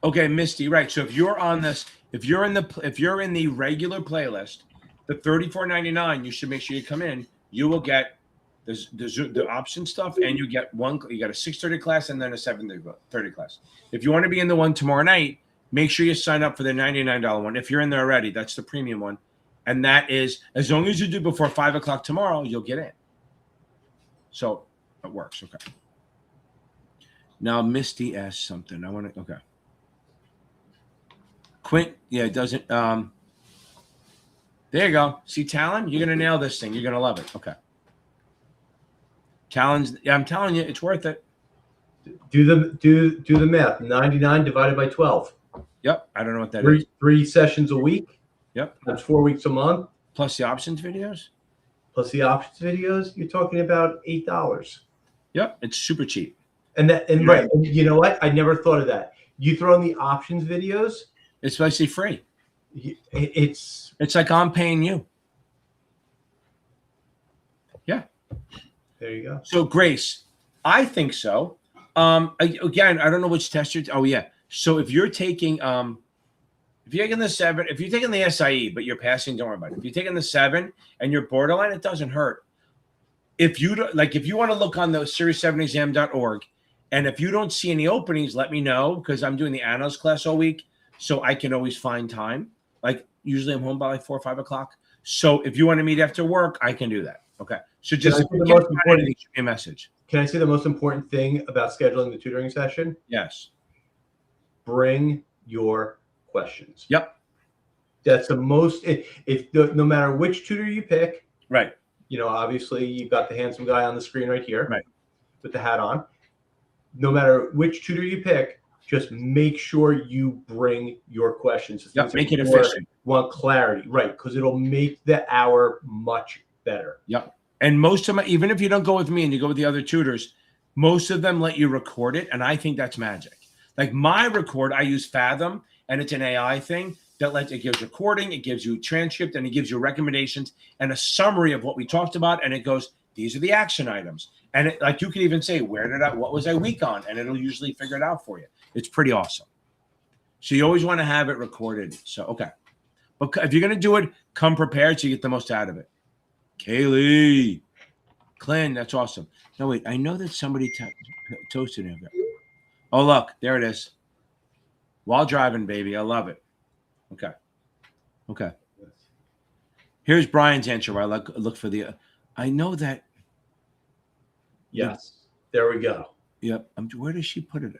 Okay, Misty, right. So if you're on this, if you're in the regular playlist, the $34.99, you should make sure you come in. You will get the option stuff, and you get a 6:30 class and then a 7:30 class. If you want to be in the one tomorrow night, make sure you sign up for the $99 one. If you're in there already, that's the premium one. And that is, as long as you do before 5 o'clock tomorrow, you'll get in. So it works. Okay. Now Misty asked something. I want to, okay. Quint, yeah, it doesn't. There you go. See, Talon, you're gonna nail this thing. You're gonna love it. Okay. Talon's, yeah, I'm telling you, it's worth it. Do the math. 99 divided by 12. Yep. I don't know what that is. 3 sessions a week. Yep. That's 4 weeks a month. Plus the options videos. You're talking about $8. Yep. It's super cheap. And right. And you know what? I never thought of that. You throw in the options videos. It's basically free. It's like I'm paying you. Yeah. There you go. So Grace, I think so. Again, I don't know which test you're. Oh yeah. So if you're taking if you're taking the 7, if you're taking the SIE, but you're passing, don't worry about it. If you're taking the 7 and you're borderline, it doesn't hurt. If you want to look on the series7exam.org, and if you don't see any openings, let me know, because I'm doing the analyst class all week, so I can always find time. Like usually I'm home by like 4 or 5 o'clock. So if you want to meet after work, I can do that. Okay. So just shoot me a message. Can I say the most important thing about scheduling the tutoring session? Yes. Bring your questions. Yep. That's the most. No matter which tutor you pick. Right. You know, obviously you've got the handsome guy on the screen right here. Right. With the hat on. No matter which tutor you pick, just make sure you bring your questions. Yep, make it efficient. Want clarity, right? Because it'll make the hour much better. Yep. And most of my, even if you don't go with me and you go with the other tutors, most of them let you record it, and I think that's magic. Like my record, I use Fathom, and it's an AI thing that it gives recording, it gives you transcript, and it gives you recommendations and a summary of what we talked about, and it goes, these are the action items. And like you can even say, what was I weak on? And it'll usually figure it out for you. It's pretty awesome. So you always want to have it recorded. So, okay. But if you're going to do it, come prepared so you get the most out of it. Kaylee. Clint, that's awesome. No, wait. I know that somebody toasted him. Oh, look. There it is. While driving, baby. I love it. Okay. Okay. Here's Brian's answer where I look for the... I know that... Yes. There we go. Yep. Where does she put it?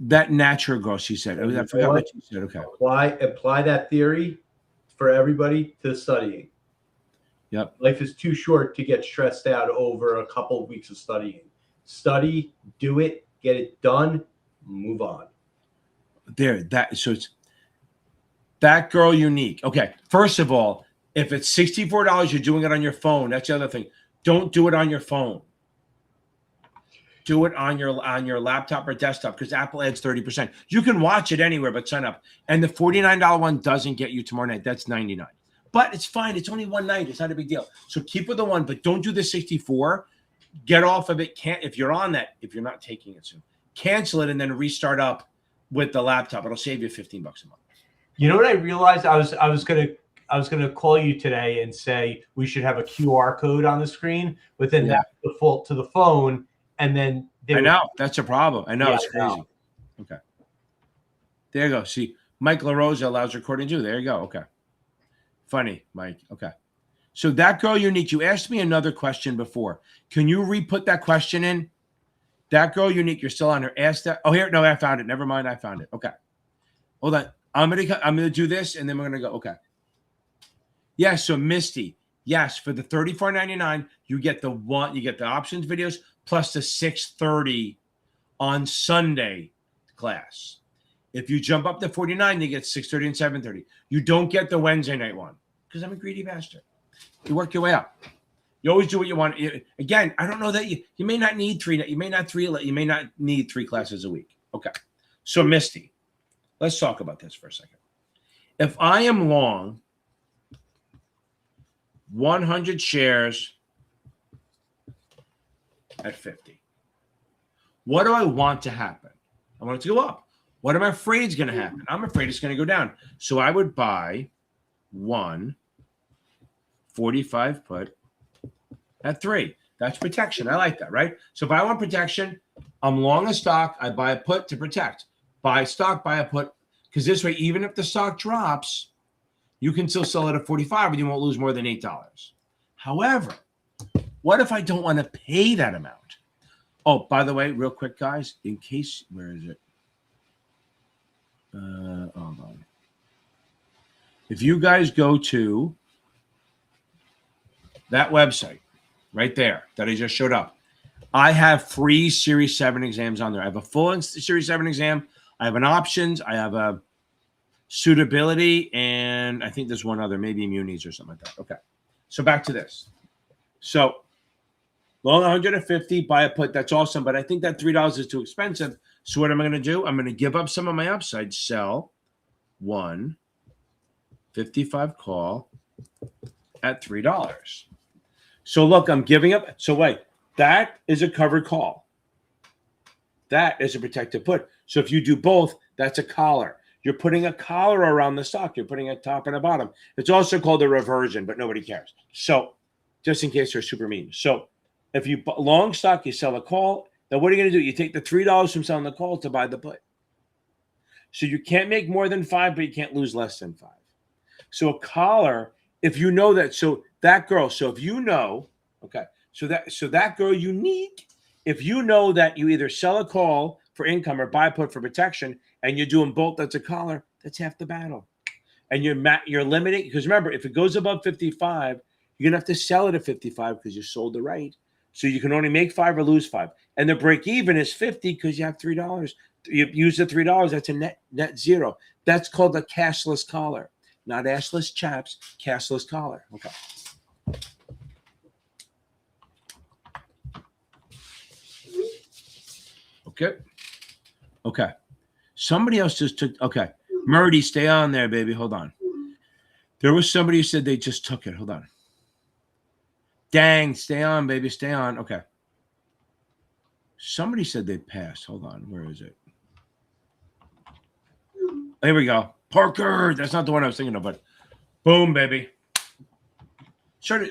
That natural girl, she said. I forgot what she said. Okay. Apply that theory for everybody to studying. Yep. Life is too short to get stressed out over a couple of weeks of studying. Study, do it, get it done, move on. So it's that girl unique. Okay. First of all, if it's $64, you're doing it on your phone. That's the other thing. Don't do it on your phone. Do it on your laptop or desktop, because Apple adds 30%. You can watch it anywhere, but sign up. And the $49 one doesn't get you tomorrow night. That's $99. But it's fine. It's only one night. It's not a big deal. So keep with the one, but don't do the 64. Get off of it. If you're on that, if you're not taking it soon, cancel it and then restart up with the laptop. It'll save you $15 a month. You know what I realized? I was gonna call you today and say we should have a QR code on the screen, but then that default to the phone, and then I know that's a problem. I know, yeah, it's crazy. Okay, there you go. See, Mike LaRosa allows recording too. There you go. Okay, funny, Mike. Okay, so that girl unique. You asked me another question before. Can you re-put that question in? That girl unique. You're still on her. Ask that. Oh, here. No, I found it. Never mind. I found it. Okay, hold on. I'm gonna do this, and then we're gonna go. Okay. Yes, so Misty, yes, for the $34.99, you get the options videos plus the 6:30 on Sunday class. If you jump up to 49, you get 6:30 and 7:30. You don't get the Wednesday night one because I'm a greedy bastard. You work your way up. You always do what you want. Again, I don't know that you may not need three. You may not need 3 classes a week. Okay. So Misty, let's talk about this for a second. If I am long 100 shares at 50, what do I want to happen? I want it to go up. What am I afraid is going to happen? I'm afraid it's going to go down. So I would buy 1 45 put at 3. That's protection. I like that, right? So if I want protection, I'm long a stock. I buy a put to protect. Buy stock, buy a put. Because this way, even if the stock drops, you can still sell it at 45 and you won't lose more than $8. However, what if I don't want to pay that amount? Oh, by the way, real quick, guys, in case, where is it? Hold on. If you guys go to that website right there that I just showed up, I have free Series 7 exams on there. I have a full Series 7 exam. I have an options. I have a suitability, and I think there's one other, maybe immunities or something like that. Okay. So back to this. So long 150, buy a put. That's awesome. But I think that $3 is too expensive. So what am I going to do? I'm going to give up some of my upside, sell 1 55 call at $3. So look, I'm giving up. So wait, that is a covered call. That is a protected put. So if you do both, that's a collar. You're putting a collar around the stock. You're putting a top and a bottom. It's also called a reversion, but nobody cares. So just in case they're super mean. So if you long stock, you sell a call. Then what are you going to do? You take the $3 from selling the call to buy the put. So you can't make more than 5, but you can't lose less than 5. So a collar, if you know that, so that girl, so if you know, okay, so that girl you need, if you know that you either sell a call for income or buy a put for protection, and you're doing both, that's a collar, that's half the battle. And you're limiting, because remember, if it goes above 55, you're gonna have to sell it at 55 because you sold the right. So you can only make 5 or lose 5. And the break even is 50 because you have $3. You use the $3, that's a net zero. That's called a cashless collar. Not assless chaps, cashless collar. Okay. Okay. Okay. Somebody else just took, okay. Murdy, stay on there, baby. Hold on. There was somebody who said they just took it. Hold on. Dang, stay on, baby. Stay on. Okay. Somebody said they passed. Hold on. Where is it? Here we go. Parker. That's not the one I was thinking of, but boom, baby. Start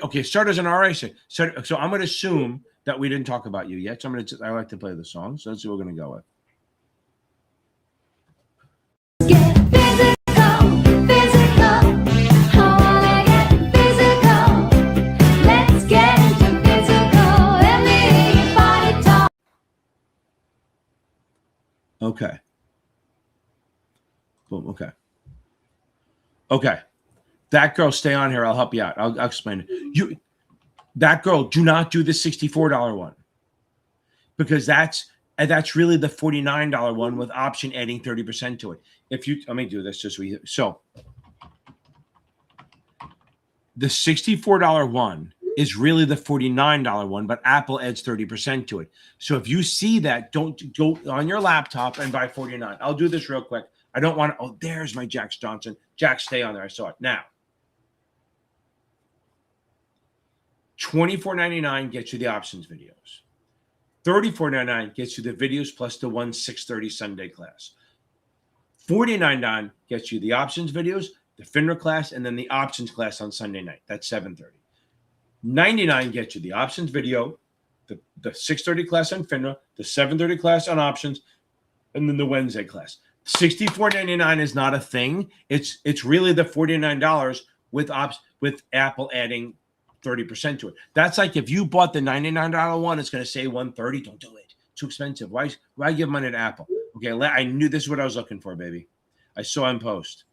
as an RA. So I'm going to assume that we didn't talk about you yet. So I like to play the song. So that's what we're going to go with. Okay. Boom. Okay. Okay. That girl, stay on here. I'll help you out. I'll explain it. That girl, do not do the $64 one because that's really the $49 one with option adding 30% to it. Let me do this so the $64 one is really the $49 one, but Apple adds 30% to it. So if you see that, don't go on your laptop and buy 49. I'll do this real quick. I don't want to. Oh, there's my Jax Johnson. Jax, stay on there. I saw it. Now, $24.99 gets you the options videos. $34.99 gets you the videos plus the 6:30 Sunday class. $49.99 gets you the options videos, the FINRA class, and then the options class on Sunday night. That's $7:30. $99 gets you the options video, the 6:30 class on FINRA, the 7:30 class on options, and then the Wednesday class. $64.99 is not a thing. It's really the $49 with Apple adding 30% to it. That's like if you bought the $99 one, it's going to say $130. Don't do it. Too expensive. Why give money to Apple? Okay, I knew this is what I was looking for, baby. I saw him post.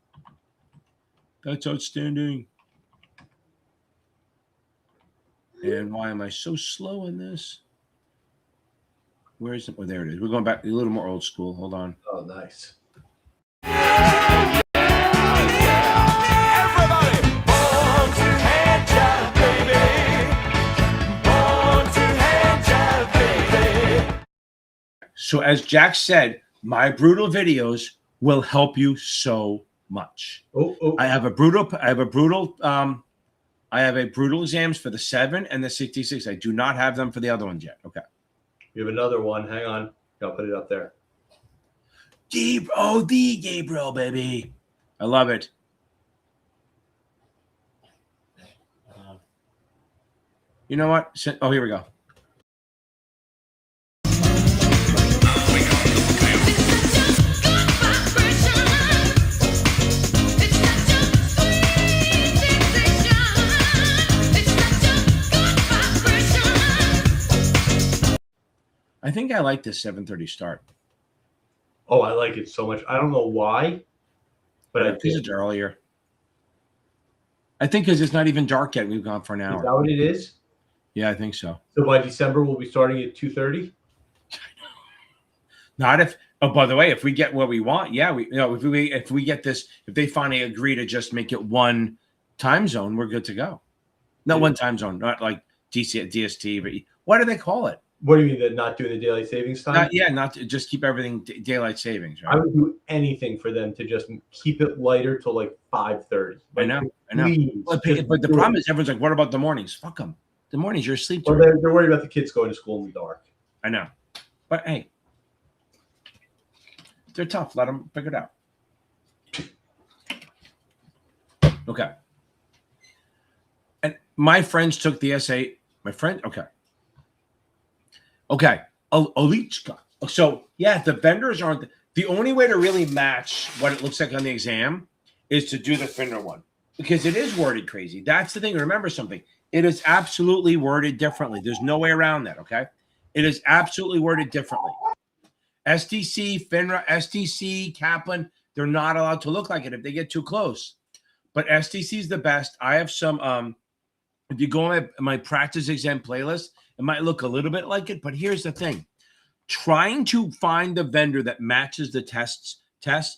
That's outstanding. And why am I so slow in this? Where is it? Oh, there it is. We're going back a little more old school. Hold on. Oh, nice. Everybody, born to hand job, baby. Born to hand job, baby. So as Jack said, my brutal videos will help you so much. I have a brutal exams for the 7 and the 66. I do not have them for the other ones yet. Okay. You have another one. Hang on. I'll put it up there. The Gabriel, baby. I love it. You know what? Oh, here we go. I think I like this 7:30 start. Oh, I like it so much. I don't know why, but I think it's earlier. I think because it's not even dark yet. We've gone for an hour. Is that what it is? Yeah, I think so. So by December, we'll be starting at 2:30. Not if. Oh, by the way, if we get what we want, yeah, if we get this, if they finally agree to just make it one time zone, we're good to go. Not one time zone, not like DST, but what do they call it? What do you mean that not doing the daylight savings time? Not to just keep everything daylight savings, right? I would do anything for them to just keep it lighter till like 5:30. I know. But the problem is everyone's like, what about the mornings? Fuck them. The mornings, you're asleep. Well, they're worried about the kids going to school in the dark. I know. But hey, they're tough. Let them figure it out. Okay. And my friends took the essay. My friend, okay. Olichka. So yeah, the vendors aren't the only way to really match what it looks like on the exam is to do the vendor one because it is worded crazy. That's the thing. Remember something. It is absolutely worded differently. There's no way around that. Okay. It is absolutely worded differently. STC, FINRA, STC, Kaplan, they're not allowed to look like it if they get too close. But STC is the best. I have some, if you go on my practice exam playlist, it might look a little bit like it, but here's the thing. Trying to find the vendor that matches the test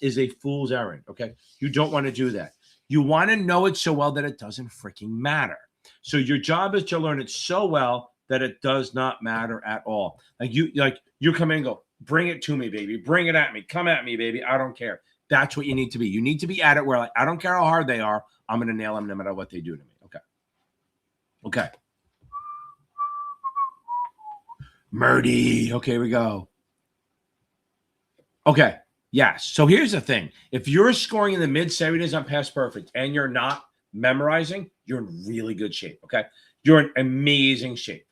is a fool's errand, okay? You don't want to do that. You want to know it so well that it doesn't freaking matter. So your job is to learn it so well that it does not matter at all. You come in and go, bring it to me, baby. Bring it at me. Come at me, baby. I don't care. That's what you need to be. You need to be at it where like, I don't care how hard they are. I'm going to nail them no matter what they do to me. Okay. Murdy. Okay, here we go. Okay. Yes. So here's the thing. If you're scoring in the mid-70s on past perfect and you're not memorizing, you're in really good shape. Okay. You're in amazing shape.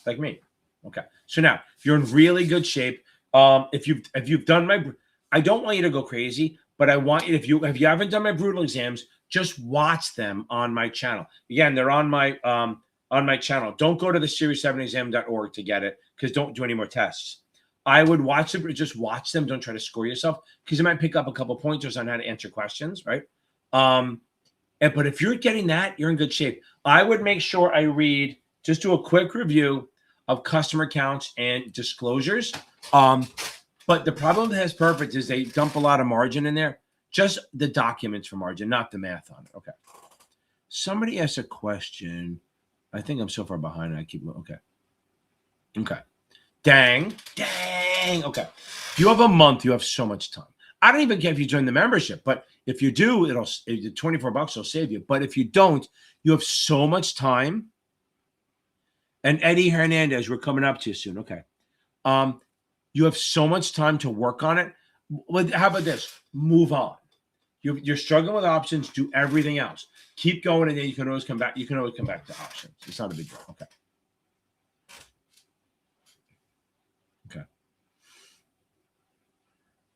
Like me. Okay. So now if you're in really good shape, if you've done I don't want you to go crazy, but I want you, if you haven't done my brutal exams, just watch them on my channel. Again, they're on my channel. Don't go to the series7exam.org to get it because don't do any more tests. I would watch them, just watch them. Don't try to score yourself because you might pick up a couple pointers on how to answer questions, right? But if you're getting that, you're in good shape. I would make sure I just do a quick review of customer counts and disclosures. But the problem with Past Perfect is they dump a lot of margin in there. Just the documents for margin, not the math on it. Okay. Somebody asked a question. I think I'm so far behind. I keep okay. Dang. Okay. If you have a month, you have so much time. I don't even care if you join the membership, but if you do, it'll $24 will save you. But if you don't, you have so much time. And Eddie Hernandez, we're coming up to you soon. Okay. You have so much time to work on it. How about this? Move on. You're struggling with options. Do everything else. Keep going, and then you can always come back. You can always come back to options. It's not a big deal. Okay.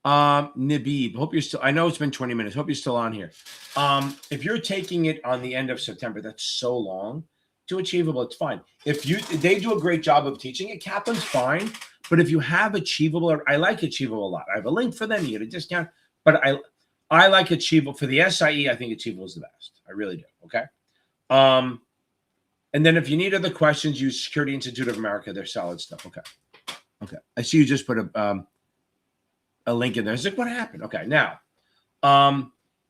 Nabib, hope you're still. I know it's been 20 minutes. Hope you're still on here. If you're taking it on the end of September, that's so long. Do Achievable, it's fine. They do a great job of teaching it. Kaplan's fine, but if you have Achievable, I like Achievable a lot. I have a link for them. You get a discount, but I like Achievable for the SIE. I think Achievable is the best. I really do. Okay. And then if you need other questions, use Security Institute of America. They're solid stuff. Okay. I see you just put a a link in there. It's like, what happened? Okay, now,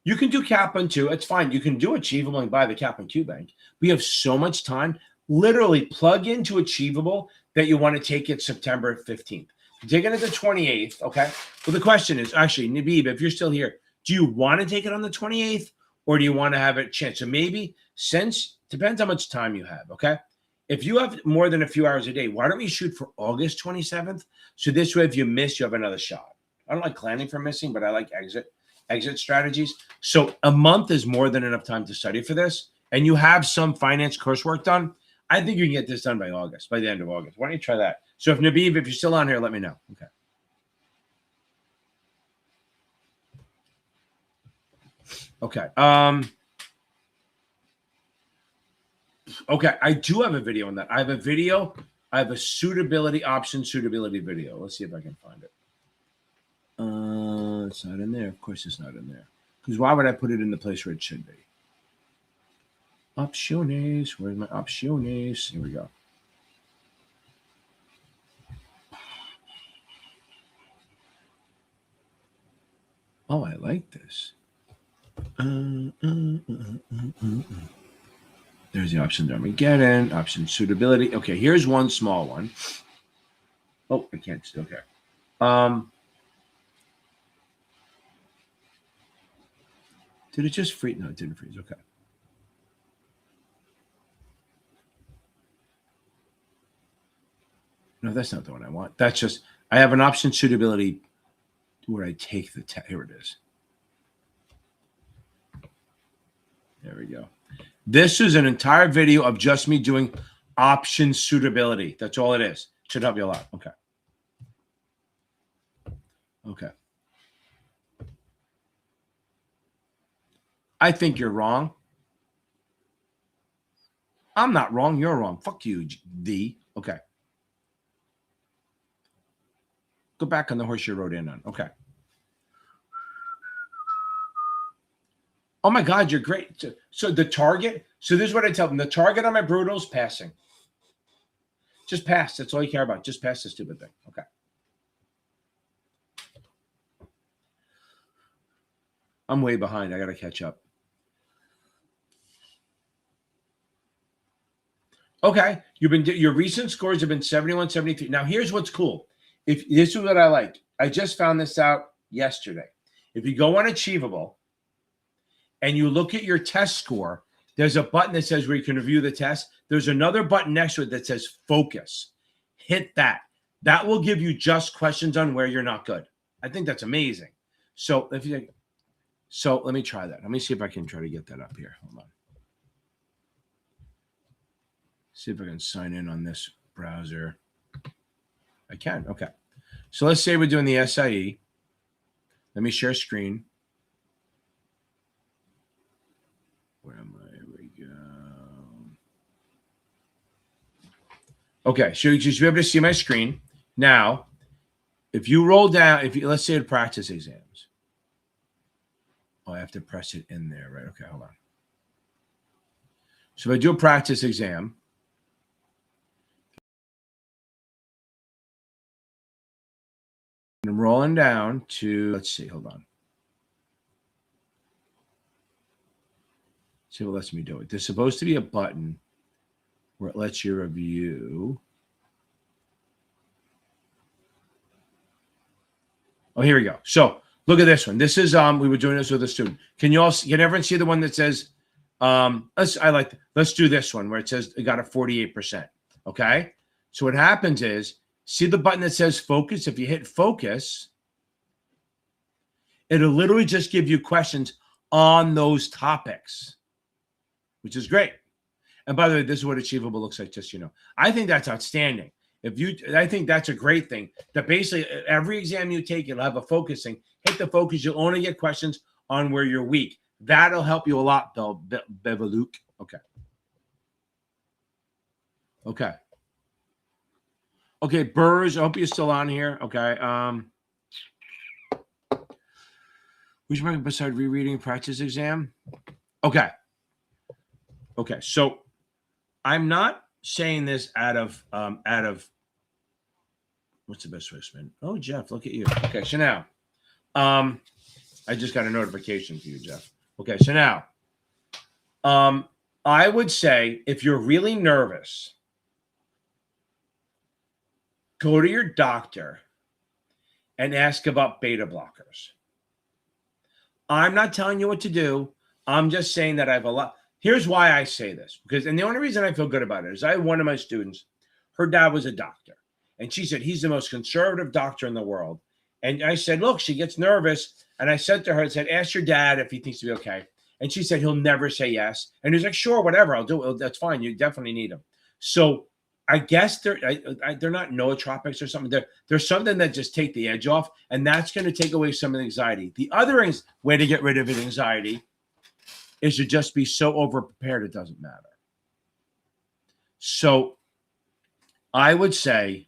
you can do Kaplan too. It's fine. You can do Achievable and buy the Kaplan Q Bank. We have so much time. Literally plug into Achievable that you want to take it September 15th. Take it at the 28th, okay? Well, the question is, actually, Nabib, if you're still here, do you want to take it on the 28th or do you want to have a chance? So maybe depends how much time you have, okay? If you have more than a few hours a day, why don't we shoot for August 27th? So this way, if you miss, you have another shot. I don't like planning for missing, but I like exit strategies. So a month is more than enough time to study for this. And you have some finance coursework done. I think you can get this done by the end of August. Why don't you try that? So if Nabib, if you're still on here, let me know. Okay. Okay. Okay. I do have a video on that. I have a suitability video. Let's see if I can find it. It's not in there. Of course it's not in there. Because why would I put it in the place where it should be? Options. Where's my options? Here we go. Oh, I like this. There's the option Armageddon, option suitability. Okay, here's one small one. Oh, I can't still care. Did it just freeze? No, it didn't freeze. Okay. No, that's not the one I want. That's just, I have an option suitability where I take the test. Here it is. There we go. This is an entire video of just me doing option suitability. That's all it is. Should help you a lot. Okay. Okay. I think you're wrong. I'm not wrong. You're wrong. Fuck you, D. Okay. Go back on the horse you rode in on. Okay. Oh my God, you're great. So the target. So this is what I tell them. The target on my brutal is passing. Just pass. That's all you care about. Just pass the stupid thing. Okay. I'm way behind. I got to catch up. Okay. Your recent scores have been 71, 73. Now here's what's cool. If this is what I like. I just found this out yesterday. If you go on Achievable and you look at your test score, there's a button that says where you can review the test. There's another button next to it that says focus. Hit that. That will give you just questions on where you're not good. I think that's amazing. So let me try that. Let me see if I can try to get that up here. Hold on. See if I can sign in on this browser. I can. Okay. So let's say we're doing the SIE. Let me share screen. Where am I? Here we go. Okay. So you should be able to see my screen. Now, if you roll down, let's say the practice exams. Oh, I have to press it in there, right? Okay, hold on. So if I do a practice exam, I'm rolling down to, let's see, hold on. See what lets me do it. There's supposed to be a button where it lets you review. Oh, here we go. So look at this one. This is we were doing this with a student. Can everyone see the one that says let's do this one where it says it got a 48%. Okay. So what happens is, see the button that says focus? If you hit focus, it'll literally just give you questions on those topics, which is great. And by the way, this is what Achievable looks like, just, I think that's outstanding. I think that's a great thing, that basically every exam you take, it'll have a focusing. Hit the focus. You'll only get questions on where you're weak. That'll help you a lot, though, Beveluk. Okay. Okay. Okay, Burrs, I hope you're still on here. Okay. Who's working beside rereading practice exam? Okay. Okay, so I'm not saying this out of what's the best way to spin? Oh, Jeff, look at you. Okay, so now I just got a notification for you, Jeff. Okay, so now, I would say if you're really nervous, go to your doctor and ask about beta blockers. I'm not telling you what to do. I'm just saying that I have a lot. Here's why I say this, because, and the only reason I feel good about it is I have one of my students, her dad was a doctor, and she said he's the most conservative doctor in the world. And I said, look, she gets nervous. And I said to her, I said, ask your dad if he thinks to be okay. And she said, he'll never say yes. And he's like, sure, whatever, I'll do it. That's fine. You definitely need him. So I guess they're not nootropics or something. There's something that just take the edge off, and that's going to take away some of the anxiety. The other way to get rid of anxiety is to just be so over-prepared it doesn't matter. So I would say,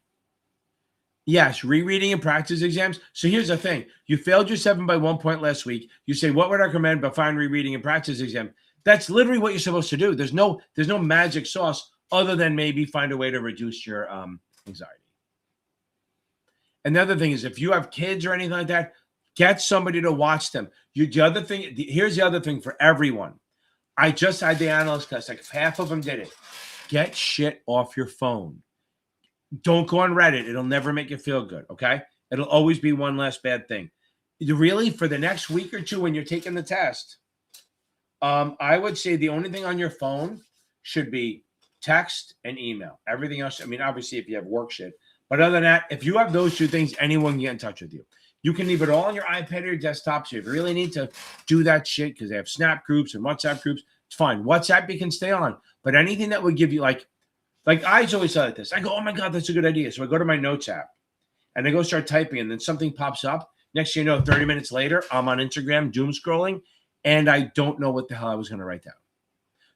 yes, rereading and practice exams. So here's the thing. You failed your 7 by 1 point last week. You say, what would I recommend but find rereading and practice exam? That's literally what you're supposed to do. There's no magic sauce other than maybe find a way to reduce your anxiety. And the other thing is, if you have kids or anything like that, get somebody to watch them. Here's the other thing for everyone. I just had the analyst class, like half of them did it. Get shit off your phone. Don't go on Reddit. It'll never make you feel good, okay? It'll always be one less bad thing. Really, for the next week or two when you're taking the test, I would say the only thing on your phone should be text and email. Everything else, I mean, obviously if you have work shit. But other than that, if you have those two things, anyone can get in touch with you. You can leave it all on your iPad or your desktop. So if you really need to do that shit, because they have Snap groups and WhatsApp groups, it's fine. WhatsApp you can stay on. But anything that would give you like I always thought like this. I go, oh my God, that's a good idea. So I go to my notes app and I go start typing, and then something pops up. Next thing you know, 30 minutes later, I'm on Instagram doom scrolling, and I don't know what the hell I was going to write down.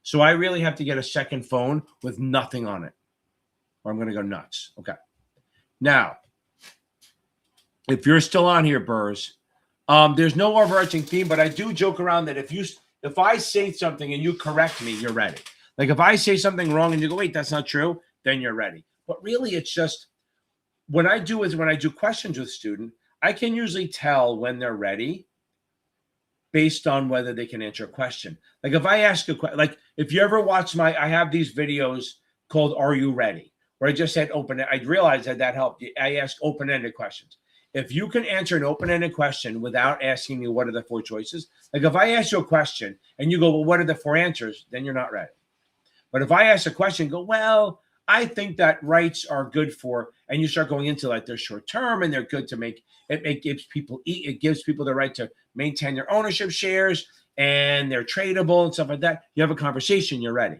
So I really have to get a second phone with nothing on it, or I'm going to go nuts. Okay. Now, if you're still on here, Burrs, there's no overarching theme, but I do joke around that if I say something and you correct me, you're ready. Like if I say something wrong and you go, wait, that's not true, then you're ready. But really, it's just when I do questions with student, I can usually tell when they're ready based on whether they can answer a question. Like if I ask a question, like if you ever watch I have these videos called Are You Ready? Where I just said open. I realized that helped. I ask open-ended questions. If you can answer an open-ended question without asking me what are the 4 choices, like if I ask you a question and you go, well, what are the 4 answers? Then you're not ready. But if I ask a question, go, well, I think that rights are good for, and you start going into like they're short term and they're good to make it gives people the right to maintain their ownership shares and they're tradable and stuff like that. You have a conversation, you're ready.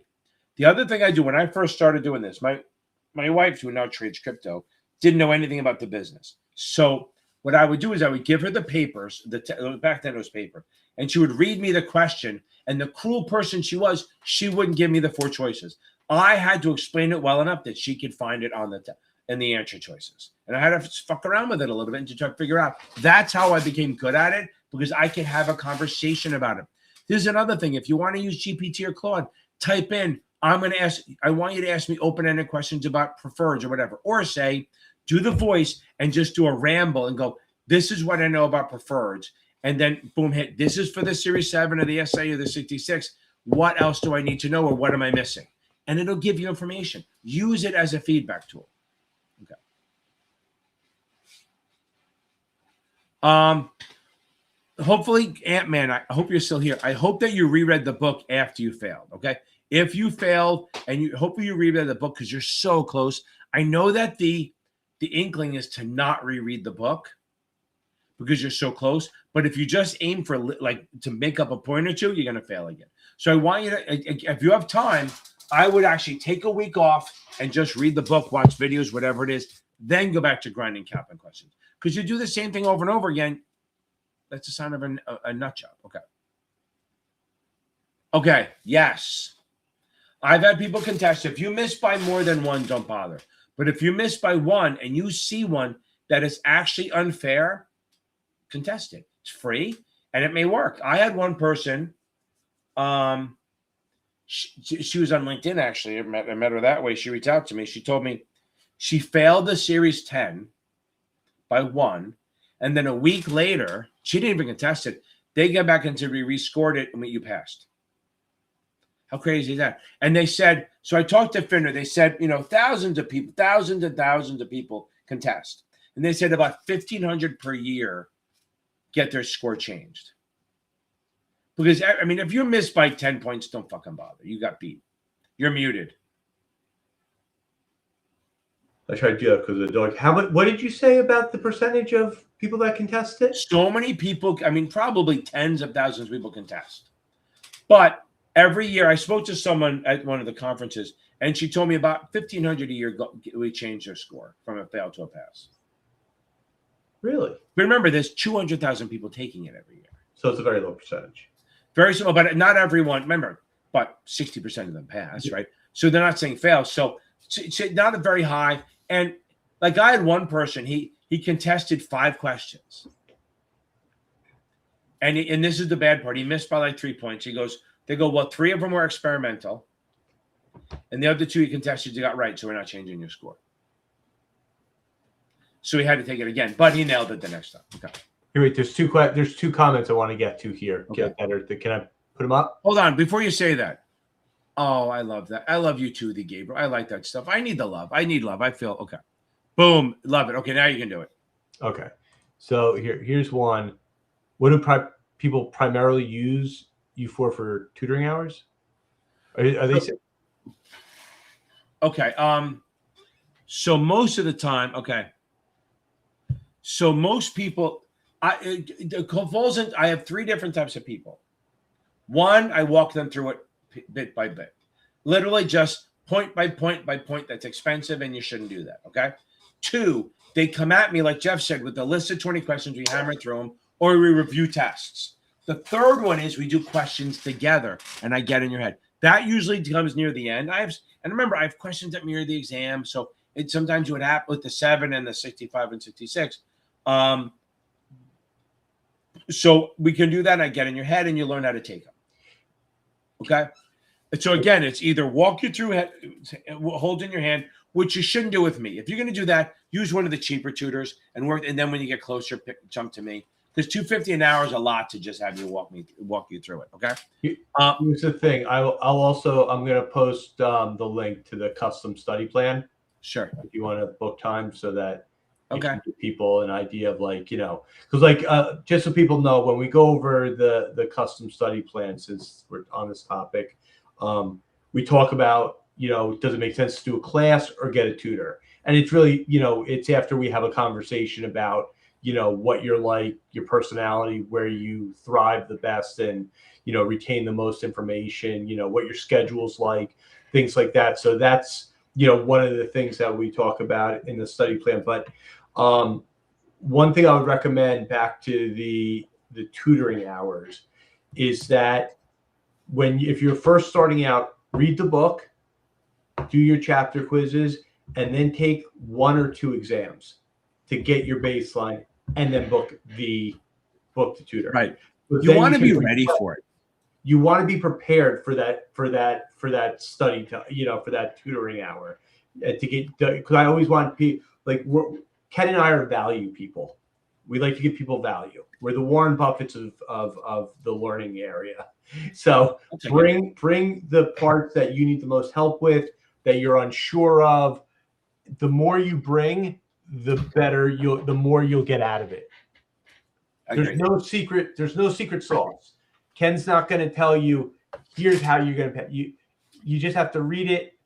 The other thing I do when I first started doing this, my wife, who now trades crypto, didn't know anything about the business. So what I would do is I would give her the papers, back then it was paper, and she would read me the question. And the cruel person she was, she wouldn't give me the 4 choices. I had to explain it well enough that she could find it on in the answer choices. And I had to fuck around with it a little bit to try to figure out. That's how I became good at it, because I could have a conversation about it. There's another thing. If you want to use GPT or Claude, type in, I want you to ask me open-ended questions about preferreds or whatever. Or say, do the voice and just do a ramble and go, this is what I know about preferreds. And then boom, hit, this is for the Series 7 or the SIE or the 66. What else do I need to know, or what am I missing? And it'll give you information. Use it as a feedback tool. Okay. Hopefully, Ant-Man, I hope you're still here. I hope that you reread the book after you failed, okay? If you failed, and hopefully you reread the book because you're so close. I know that the inkling is to not reread the book because you're so close. But if you just aim for to make up a point or two, you're going to fail again. So I want you to, if you have time, I would actually take a week off and just read the book, watch videos, whatever it is, then go back to grinding Kaplan questions. Because you do the same thing over and over again. That's a sign of a nut job. Okay. Okay. Yes. I've had people contest. If you miss by more than 1, don't bother. But if you miss by 1 and you see one that is actually unfair, contest it. It's free and it may work. I had one person, she was on LinkedIn actually. I met her that way. She reached out to me. She told me she failed the Series 10 by 1. And then a week later, She didn't even contest it. They get back into rescored it, and you passed. How crazy is that? And they said, so I talked to FINRA. They said, thousands and thousands of people contest. And they said about 1,500 per year get their score changed. Because, I mean, if you're missed by 10 points, don't fucking bother. You got beat. You're muted. I tried to do that because of the dog. What did you say about the percentage of people that contest it? So many people, I mean, probably tens of thousands of people contest. But every year, I spoke to someone at one of the conferences, and she told me about 1,500 a year we change their score from a fail to a pass. Really? But remember, there's 200,000 people taking it every year. So it's a very low percentage. Very small, but not everyone. Remember, but 60% of them pass, right? So they're not saying fail. So not a very high. And like I had one person, he contested 5 questions. And this is the bad part. He missed by like 3 points. They go, well, 3 of them were experimental. And the other 2 he contested, you got right. So we're not changing your score. So he had to take it again, but he nailed it the next time. Okay. Here, wait, there's two comments I want to get to here. Okay. Can I put them up? Hold on. Before you say that. Oh, I love that. I love you too, the Gabriel. I like that stuff. I need the love. I need love. I feel okay. Boom. Love it. Okay. Now you can do it. Okay. So here's one. What do people primarily use you for tutoring hours? Are they? Okay. So most of the time, okay. So most people, I have 3 different types of people. One, I walk them through it bit by bit, literally just point by point by point. That's expensive, and you shouldn't do that. Okay. 2, they come at me like Jeff said with a list of 20 questions. We hammer through them, or we review tests. The third one is we do questions together, and I get in your head. That usually comes near the end. And remember, I have questions that mirror the exam, so it sometimes would happen with the 7 and the 65 and 66. So we can do that, and I get in your head, and you learn how to take them. Okay? So again, it's either walk you through, hold in your hand, which you shouldn't do with me. If you're going to do that, use one of the cheaper tutors and work. And then when you get closer, jump to me. Because $250 an hour is a lot to just have you walk you through it. Okay. Here's the thing. I'm going to post the link to the custom study plan. Sure. If you want to book time so that you okay. can give people an idea of because just so people know, when we go over the custom study plan, since we're on this topic, we talk about, does it make sense to do a class or get a tutor? And it's really, it's after we have a conversation about, what you're like, your personality, where you thrive the best and, retain the most information, what your schedule's like, things like that. So that's, one of the things that we talk about in the study plan. But one thing I would recommend back to the tutoring hours is that if you're first starting out, read the book, do your chapter quizzes, and then take 1 or 2 exams to get your baseline, and then book the tutor. Right. But you want to be ready for it. You want to be prepared for that study, for that tutoring hour, to get, because I always want people Ken and I are value people. We like to give people value. We're the Warren Buffetts of the learning area. So bring the parts that you need the most help with, that you're unsure of. The more you bring, the better the more you'll get out of it. There's no secret sauce. Ken's not going to tell you, here's how you're going to pay. You just have to read it,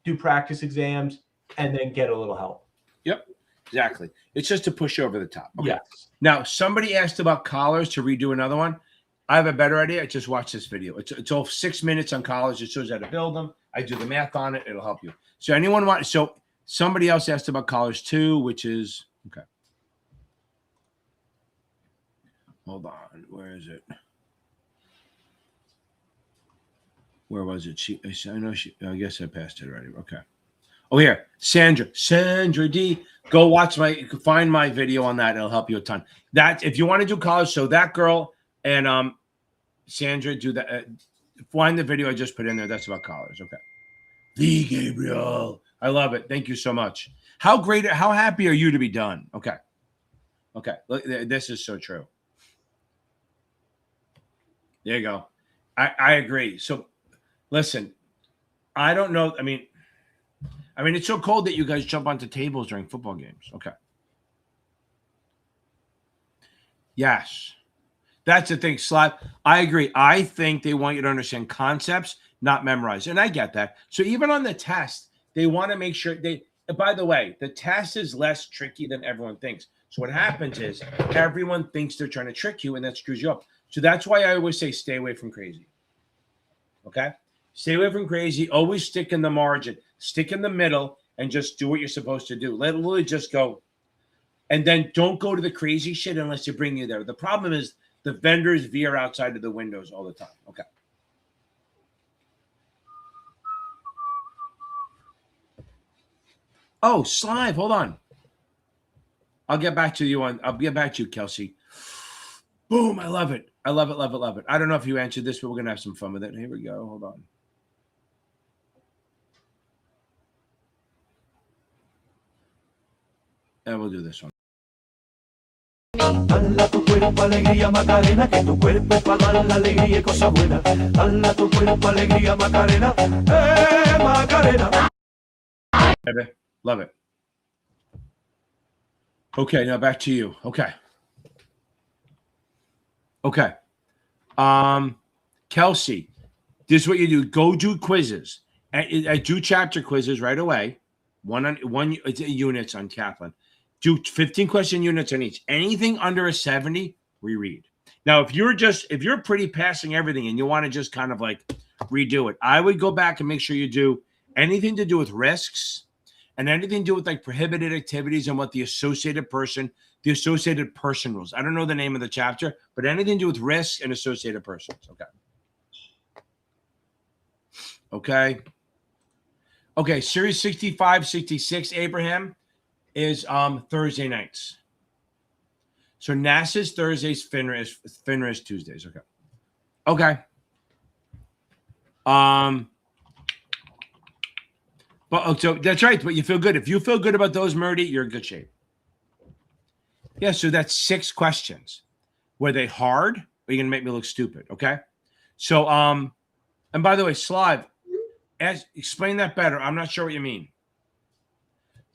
do practice exams, and then get a little help. Yep, exactly. It's just to push you over the top. Okay. Yes. Now, somebody asked about collars, to redo another one. I have a better idea. Just watch this video. It's all 6 minutes on collars. It shows you how to build them. I do the math on it. It'll help you. So somebody else asked about collars too, which is okay. Hold on. Where is it? Where was it? I guess I passed it already. Okay. Oh, here. Sandra D. Go find my video on that. It'll help you a ton. That, if you want to do college, so that girl and Sandra do that. Find the video I just put in there. That's about college. Okay. The Gabriel. I love it. Thank you so much. How happy are you to be done? Okay. Okay. Look, this is so true. There you go. I agree. So listen, I don't know. I mean, it's so cold that you guys jump onto tables during football games. Okay. Yes. That's the thing, Slot. I agree. I think they want you to understand concepts, not memorize. And I get that. So even on the test, they want to make sure by the way, the test is less tricky than everyone thinks. So what happens is everyone thinks they're trying to trick you, and that screws you up. So that's why I always say stay away from crazy. Okay? Stay away from crazy. Always stick in the margin. Stick in the middle and just do what you're supposed to do. Let it literally just go. And then don't go to the crazy shit unless they bring you there. The problem is the vendors veer outside of the windows all the time. Okay. Oh, Slive, hold on. I'll get back to you, Kelsey. Boom, I love it. I love it, love it, love it. I don't know if you answered this, but we're going to have some fun with it. Here we go. Hold on. And we'll do this one. Dala tu cuerpo alegría Macarena, que tu cuerpo es para dar la alegría y cosa buena. Dala tu cuerpo alegría Macarena, Macarena. Love it. Okay, now back to you. Okay. Kelsey, this is what you do. Go do quizzes. I do chapter quizzes right away. One units on Kaplan. Do 15-question units on each. Anything under a 70, reread. Now, if you're pretty passing everything and you want to just kind of like redo it, I would go back and make sure you do anything to do with risks and anything to do with like prohibited activities and what the associated person rules. I don't know the name of the chapter, but anything to do with risks and associated persons. Okay. Series 65, 66, Abraham, is Thursday nights. So NASA's Thursdays, FINRA is Tuesdays. Okay. But so that's right. But you feel good. If you feel good about those, Murdy, you're in good shape. Yeah. So that's 6 questions. Were they hard? Or are you gonna make me look stupid? Okay. So and by the way, Slav, explain that better. I'm not sure what you mean.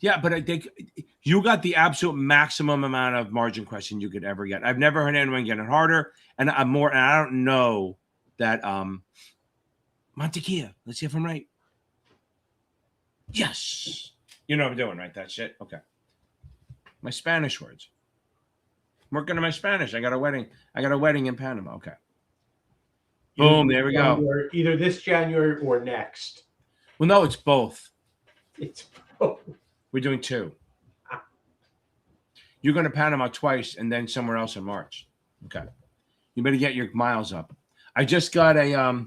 Yeah, but I think you got the absolute maximum amount of margin question you could ever get. I've never heard anyone get it harder, and I don't know that Montequilla. Let's see if I'm right. Yes. You know what I'm doing, right? That shit. Okay. My Spanish words. I'm working on my Spanish. I got a wedding in Panama. Okay. Boom, there we go. Either this January or next. Well, no, it's both. It's both. We're doing 2. You're going to Panama twice and then somewhere else in March. Okay. You better get your miles up. I just got a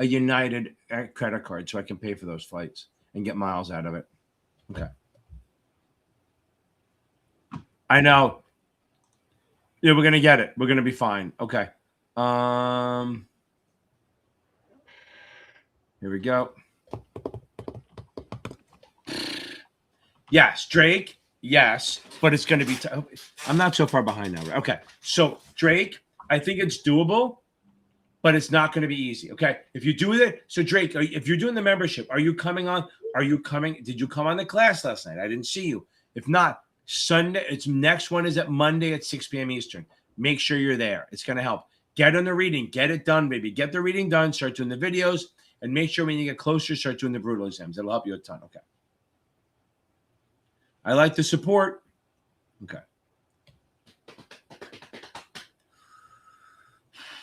United credit card so I can pay for those flights and get miles out of it. Okay. I know. Yeah, we're going to get it. We're going to be fine. Okay. Here we go. Yes, Drake. Yes, but it's going to be. I'm not so far behind now. Right? Okay, so Drake, I think it's doable, but it's not going to be easy. Okay, if you do it, so Drake, if you're doing the membership, are you coming on? Are you coming? Did you come on the class last night? I didn't see you. If not, Sunday. Its next one is at Monday at 6 p.m. Eastern. Make sure you're there. It's going to help. Get on the reading. Get it done, baby. Get the reading done. Start doing the videos, and make sure when you get closer, start doing the brutal exams. It'll help you a ton. Okay. I like the support. Okay.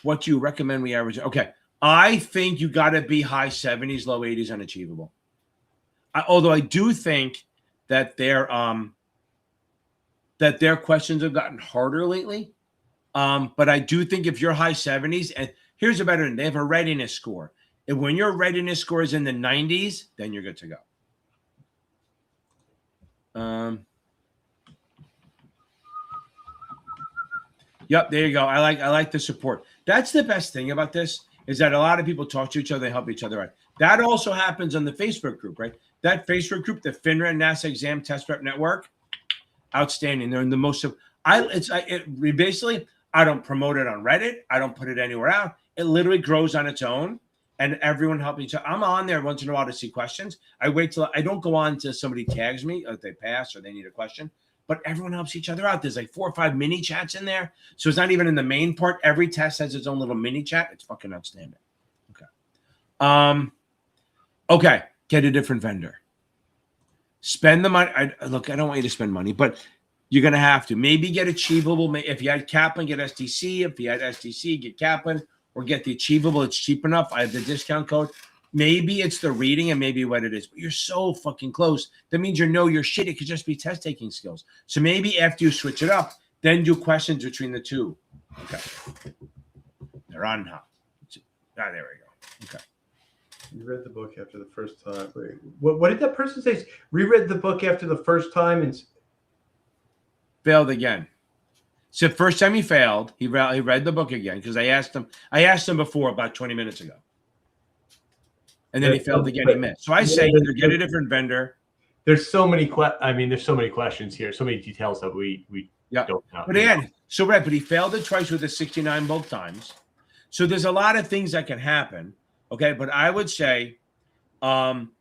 What do you recommend we average? Okay. I think you got to be high 70s, low 80s on Achievable. Although I do think that their questions have gotten harder lately. But I do think if you're high 70s, and here's a better one, they have a readiness score. And when your readiness score is in the 90s, then you're good to go. Yep, there you go. I like the support. That's the best thing about this is that a lot of people talk to each other, they help each other out. That also happens on the Facebook group, right? That Facebook group, the FINRA and NASA Exam Test Prep Network, outstanding. They're in the most of. Basically, I don't promote it on Reddit. I don't put it anywhere out. it literally grows on its own, and everyone help each other. I'm on there once in a while to see questions. I wait till I don't go on till somebody tags me, or if they pass or they need a question. But everyone helps each other out. There's like 4 or 5 mini chats in there, so it's not even in the main part. Every test has its own little mini chat. It's fucking outstanding. Okay. Okay. Get a different vendor. Spend the money. Look, I don't want you to spend money, but you're going to have to. Maybe get Achievable. If you had Kaplan, get SDC. If you had SDC, get Kaplan, or get the Achievable. It's cheap enough. I have the discount code. Maybe it's the reading and maybe what it is, but you're so fucking close. That means you know your shit. It could just be test taking skills. So maybe after you switch it up, then do questions between the two. Okay. They're on now. There we go. Okay. You read the book after the first time. Wait, what did that person say? Reread the book after the first time and failed again. So first time he failed, he read the book again because I asked him before about 20 minutes ago. And then he failed again. He missed. So I say either get a different vendor. There's so many there's so many questions here, so many details that we don't know. But again, but he failed it twice with a 69 both times. So there's a lot of things that can happen. Okay, but I would say, I'm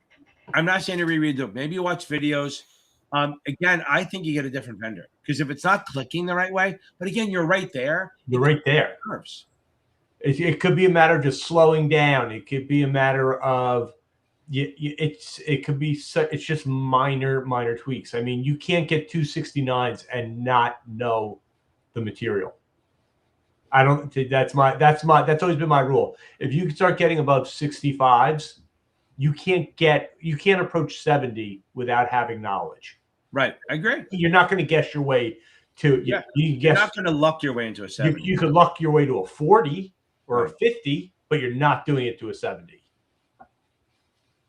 not saying to reread the book. Maybe you watch videos. Again, I think you get a different vendor because if it's not clicking the right way, but again, you're right there. You're right there. It could be a matter of just slowing down. It could be a matter of it's just minor tweaks. I mean, you can't get 269s and not know the material. I don't think that's always been my rule. If you start getting above 65s, you can't approach 70 without having knowledge. Right. I agree. You're not going to guess your way to, you're not going to luck your way into a 70. You could luck your way to a 40 or a 50, but you're not doing it to a 70.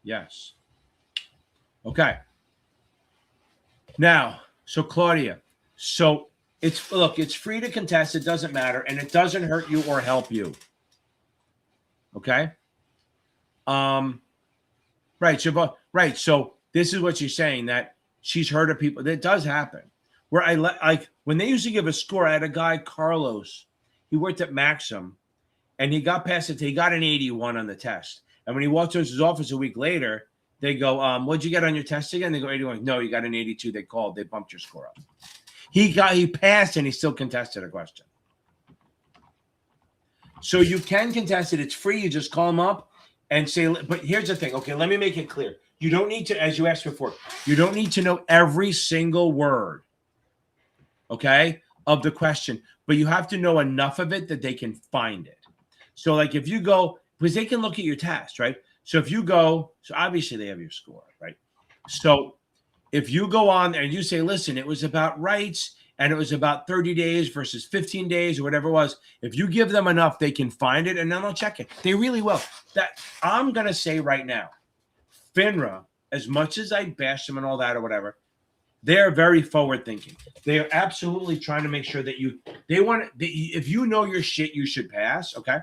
Yes. Okay. Now, so Claudia, it's free to contest. It doesn't matter, and it doesn't hurt you or help you. Okay. Right. So this is what she's saying, that she's heard of people. That does happen. Where when they used to give a score, I had a guy, Carlos. He worked at Maxim, and he got past it. He got an 81 on the test. And when he walked to his office a week later, they go, "What'd you get on your test again?" They go, 81. No, you got an 82. They called. They bumped your score up. He passed, and he still contested a question. So you can contest it. It's free. You just call them up and say, but here's the thing. Okay, let me make it clear. You don't need to, as you asked before, you don't need to know every single word, okay, of the question, but you have to know enough of it that they can find it. So like if you go, because they can look at your test, right? So if you go, so obviously they have your score, right? So if you go on there and you say, listen, it was about rights and it was about 30 days versus 15 days or whatever it was, if you give them enough, they can find it and then they'll check it. They really will. That I'm going to say right now, FINRA, as much as I bash them and all that or whatever, they're very forward thinking. They are absolutely trying to make sure that if you know your shit, you should pass. Okay.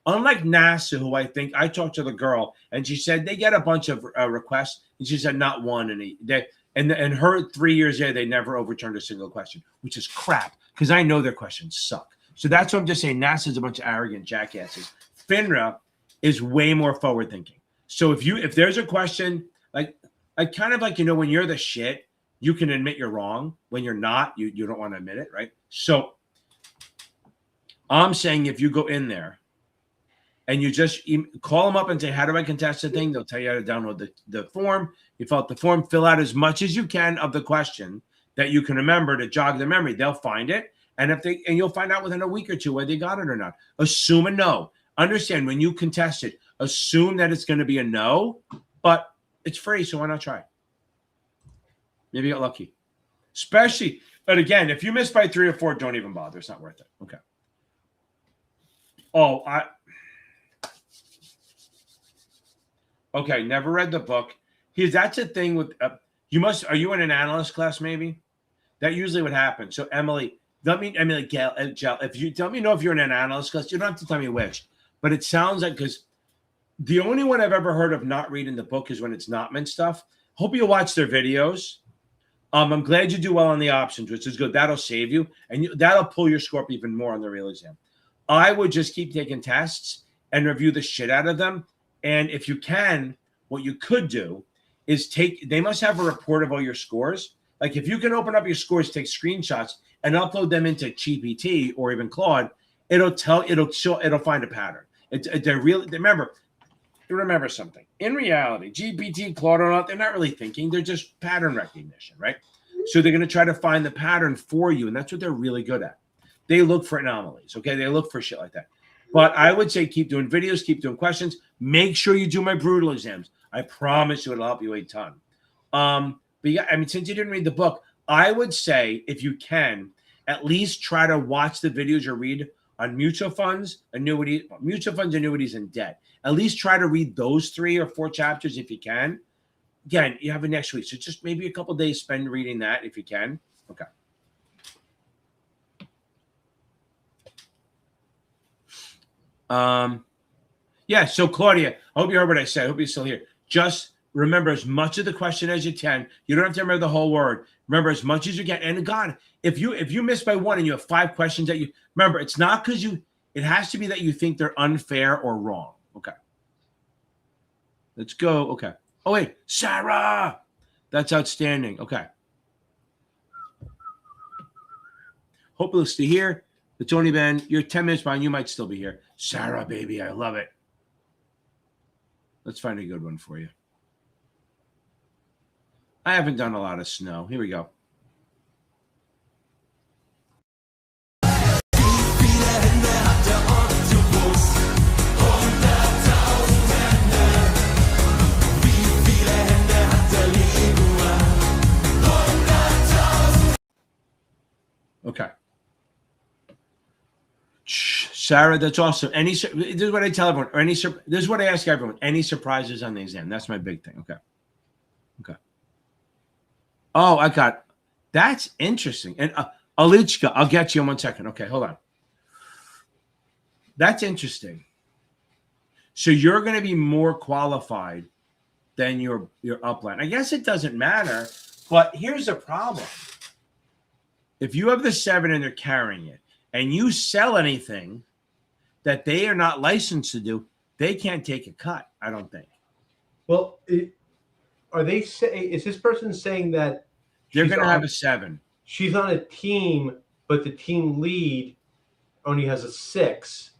Unlike NASA, who I talked to the girl and she said they get a bunch of requests and she said not one. And her 3 years there, they never overturned a single question, which is crap because I know their questions suck. So that's what I'm just saying. NASA's a bunch of arrogant jackasses. FINRA is way more forward thinking. So if there's a question, like kind of like, when you're the shit, you can admit you're wrong. When you're not, you don't want to admit it, right? So I'm saying if you go in there and you just call them up and say, how do I contest the thing? They'll tell you how to download the form. You fill out the form, fill out as much as you can of the question that you can remember to jog the memory. They'll find it. And you'll find out within a week or two whether they got it or not. Assume a no. Understand when you contest it, assume that it's going to be a no, but it's free. So why not try? Maybe you got lucky. But again, if you miss by 3 or 4, don't even bother. It's not worth it. Okay. Okay, never read the book. That's a thing with are you in an analyst class maybe? That usually would happen. So Emily, if you tell me if you're in an analyst class, you don't have to tell me which. But it sounds like, because the only one I've ever heard of not reading the book is when it's Notman stuff. Hope you watch their videos. I'm glad you do well on the options, which is good. That'll save you, and that'll pull your score up even more on the real exam. I would just keep taking tests and review the shit out of them. And if you can, what you could do is they must have a report of all your scores. Like if you can open up your scores, take screenshots and upload them into GPT or even Claude, it'll find a pattern. Remember something. In reality, GPT, Claude or not, they're not really thinking. They're just pattern recognition, right? So they're going to try to find the pattern for you. And that's what they're really good at. They look for anomalies. Okay. They look for shit like that. But I would say keep doing videos, keep doing questions. Make sure you do my brutal exams. I promise you it'll help you a ton. But yeah, I mean, since you didn't read the book, I would say if you can, at least try to watch the videos or read on mutual funds, annuities, and debt. At least try to read those 3 or 4 chapters if you can. Again, you have it next week. So just maybe a couple days spend reading that if you can. Okay. Yeah, so Claudia, I hope you heard what I said. I hope you're still here. Just remember as much of the question as you can. You don't have to remember the whole word. Remember as much as you can. And God, if you miss by 1 and you have 5 questions that you remember, it's not because it has to be that you think they're unfair or wrong. Okay. Let's go. Okay. Oh, wait, Sarah. That's outstanding. Okay. Hope you'll stay here. It's only been, you're 10 minutes behind. You might still be here. Sarah, baby, I love it. Let's find a good one for you. I haven't done a lot of snow. Here we go. Okay. Sarah, that's awesome. This is what I tell everyone. This is what I ask everyone. Any surprises on the exam? That's my big thing. Okay. Okay. Oh, that's interesting. And Alichka, I'll get you in 1 second. Okay, hold on. That's interesting. So you're going to be more qualified than your upline. I guess it doesn't matter, but here's the problem. If you have the 7 and they're carrying it, and you sell anything that they are not licensed to do, they can't take a cut, I don't think. Well, is this person saying that they're going to have a 7? She's on a team, but the team lead only has a 6.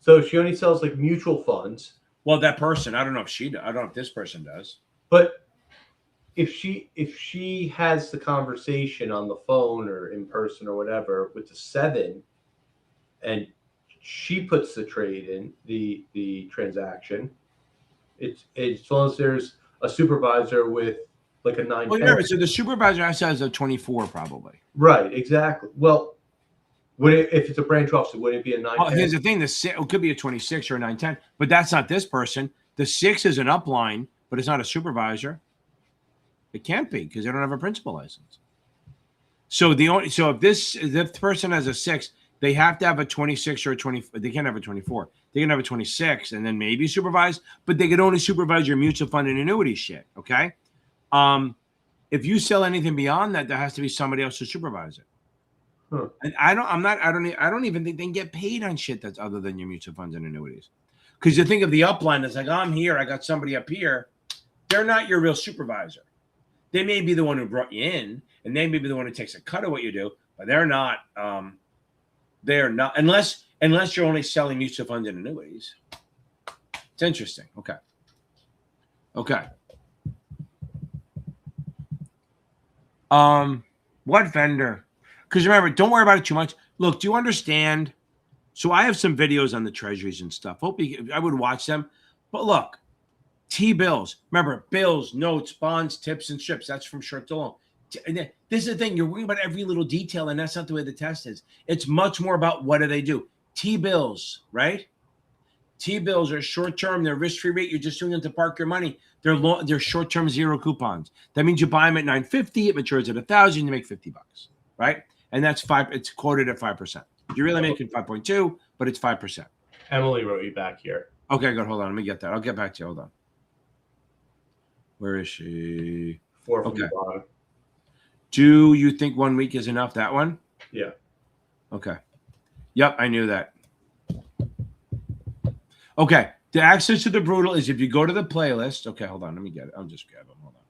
So she only sells like mutual funds. Well, that person, I don't know if she does. I don't know if this person does. But if she has the conversation on the phone or in person or whatever with the 7, and she puts the trade in the transaction, it's as long as there's a supervisor with like a 9. Well, remember, so the supervisor has a 24 probably. Right, exactly. Well, if it's a branch officer, would it be a 9? Well, here's the thing: it could be a 26 or a 910, but that's not this person. The 6 is an upline, but it's not a supervisor. It can't be because they don't have a principal license. So if this person has a 6, they have to have a 26 or a 20. They can't have a 24. They can have a 26 and then maybe supervise, but they could only supervise your mutual fund and annuity shit. Okay. If you sell anything beyond that, there has to be somebody else to supervise it. Huh. And I don't even think they can get paid on shit that's other than your mutual funds and annuities. Because you think of the upline, it's like, I'm here, I got somebody up here. They're not your real supervisor. They may be the one who brought you in, and they may be the one who takes a cut of what you do, but they're not. They're not unless you're only selling mutual funds and annuities. It's interesting. Okay. Okay. What vendor? Because remember, don't worry about it too much. Look, do you understand? So I have some videos on the treasuries and stuff. I would watch them. But look, T-bills. Remember, bills, notes, bonds, tips, and strips. That's from short to long. This is the thing. You're worrying about every little detail, and that's not the way the test is. It's much more about what do they do. T-bills, right? T-bills are short-term. They're risk-free rate. You're just doing them to park your money. They're short-term zero coupons. That means you buy them at $9.50. It matures at $1,000. You make $50, right? And that's 5. It's quoted at 5%. You're really making 5.2, but it's 5%. Emily wrote you back here. Okay, good. Hold on. Let me get that. I'll get back to you. Hold on. Where is she? 4 from the bottom. Do you think 1 week is enough? That one? Yeah. Okay. Yep, I knew that. Okay. The access to the brutal is if you go to the playlist. Okay, hold on. Let me get it. I'll just grab them. Hold on.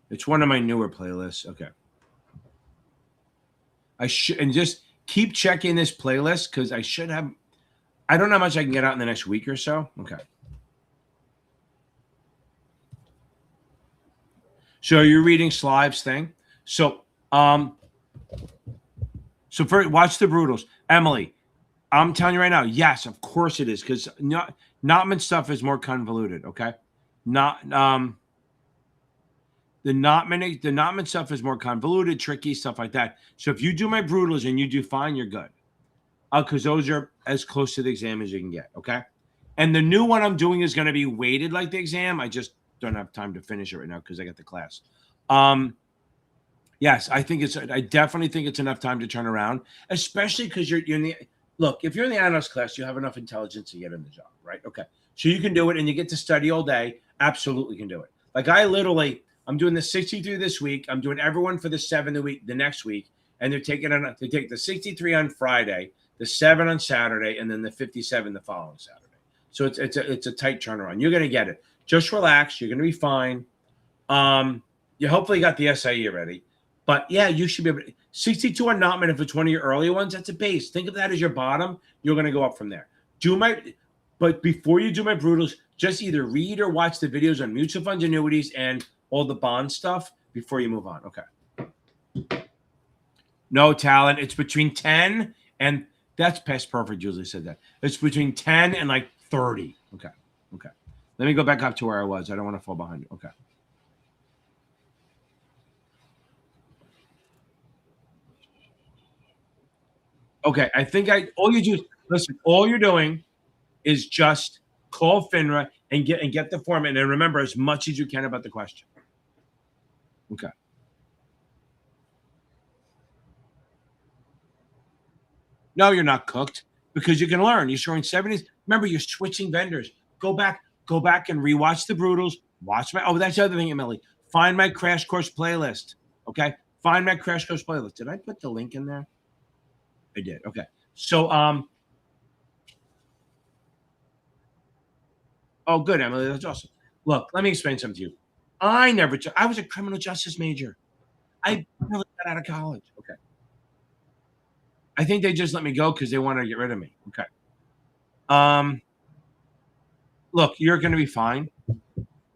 It's one of my newer playlists. Okay. I should, and just keep checking this playlist because I should have. I don't know how much I can get out in the next week or so. Okay. So you're reading Slive's thing. So first, watch the Brutals. Emily, I'm telling you right now, yes, of course it is, because Notman stuff is more convoluted. Okay, the Notman stuff is more convoluted, tricky stuff like that. So if you do my Brutals and you do fine, you're good. Because those are as close to the exam as you can get. Okay, and the new one I'm doing is going to be weighted like the exam. I just don't have time to finish it right now because I got the class. Yes, I definitely think it's enough time to turn around, especially because you're in the look. If you're in the analyst class, you have enough intelligence to get in the job, right? Okay, so you can do it, and you get to study all day. Absolutely can do it. Like I'm doing the 63 this week. I'm doing everyone for the 7 the next week, and they take the 63 on Friday, the 7 on Saturday, and then the 57 the following Saturday. So it's a tight turnaround. You're gonna get it. Just relax. You're gonna be fine. You hopefully got the SIE already. But yeah, you should be able to. 62 on Notman, if it's one of your early ones, that's a base. Think of that as your bottom. You're going to go up from there. But before you do my Brutals, just either read or watch the videos on mutual funds, annuities, and all the bond stuff before you move on. Okay. No talent. It's between 10 and that's past perfect. Usually said that. It's between 10 and like 30. Okay. Okay. Let me go back up to where I was. I don't want to fall behind you. Okay. Okay, I think all you're doing is just call FINRA and get the form, and then remember as much as you can about the question. Okay. No, you're not cooked because you can learn. You're showing 70s. Remember, you're switching vendors. Go back and rewatch the Brutals. That's the other thing, Emily. Find my crash course playlist. Okay, find my crash course playlist. Did I put the link in there? I did. Okay. So, oh, good, Emily. That's awesome. Look, let me explain something to you. I was a criminal justice major. I never got out of college. Okay. I think they just let me go because they want to get rid of me. Okay. Look, you're going to be fine.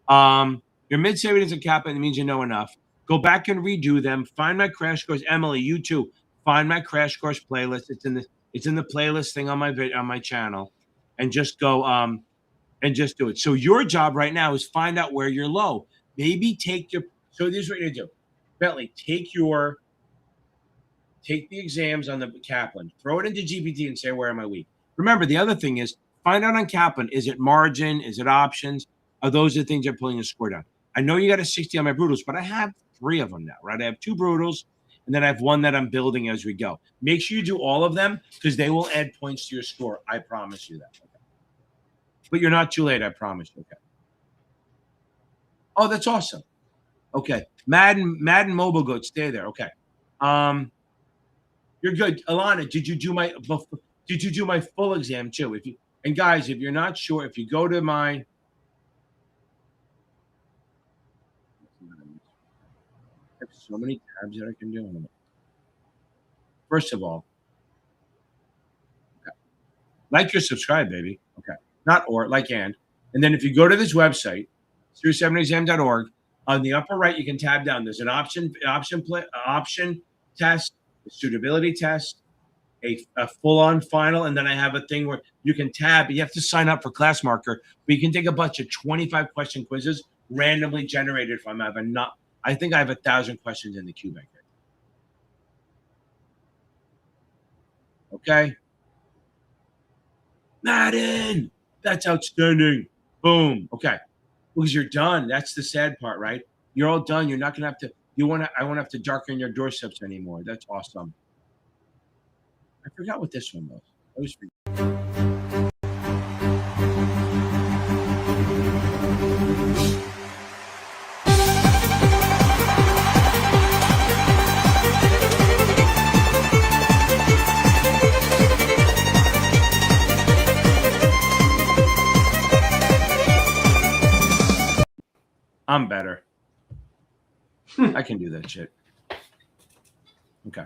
Your mid-savings and cap, it means you know enough. Go back and redo them. Find my crash course. Emily, you too. Find my crash course playlist. It's in the playlist thing on my channel, and just go and just do it. So your job right now is find out where you're low. Maybe so this is what you're gonna do. Bentley, take the exams on the Kaplan, throw it into GPT and say, where am I weak? Remember, the other thing is find out on Kaplan, is it margin? Is it options? Are those the things that are pulling the score down? I know you got a 60 on my Brutals, but I have 3 of them now, right? I have 2 Brutals. And then I have 1 that I'm building as we go. Make sure you do all of them because they will add points to your score. I promise you that. Okay. But you're not too late. I promise you. Okay. Oh, that's awesome. Okay. Madden Mobile Goat. Stay there. Okay. You're good. Alana, did you do my full exam too? And guys, if you're not sure, if you go to my so many tabs that I can do. First of all, okay. Like or subscribe, baby. Okay. Not or, like and. And then if you go to this website, series7exam.org, on the upper right, you can tab down. There's an option test, a suitability test, a full-on final, and then I have a thing where you can tab. You have to sign up for Class Marker, but you can take a bunch of 25-question quizzes randomly generated from I think I have 1,000 questions in the queue back there. Okay. Madden, that's outstanding. Boom. Okay. Because you're done. That's the sad part, right? You're all done. You're not going to have to, I won't have to darken your doorsteps anymore. That's awesome. I forgot what this one was. I always forget. I'm better. I can do that shit. Okay.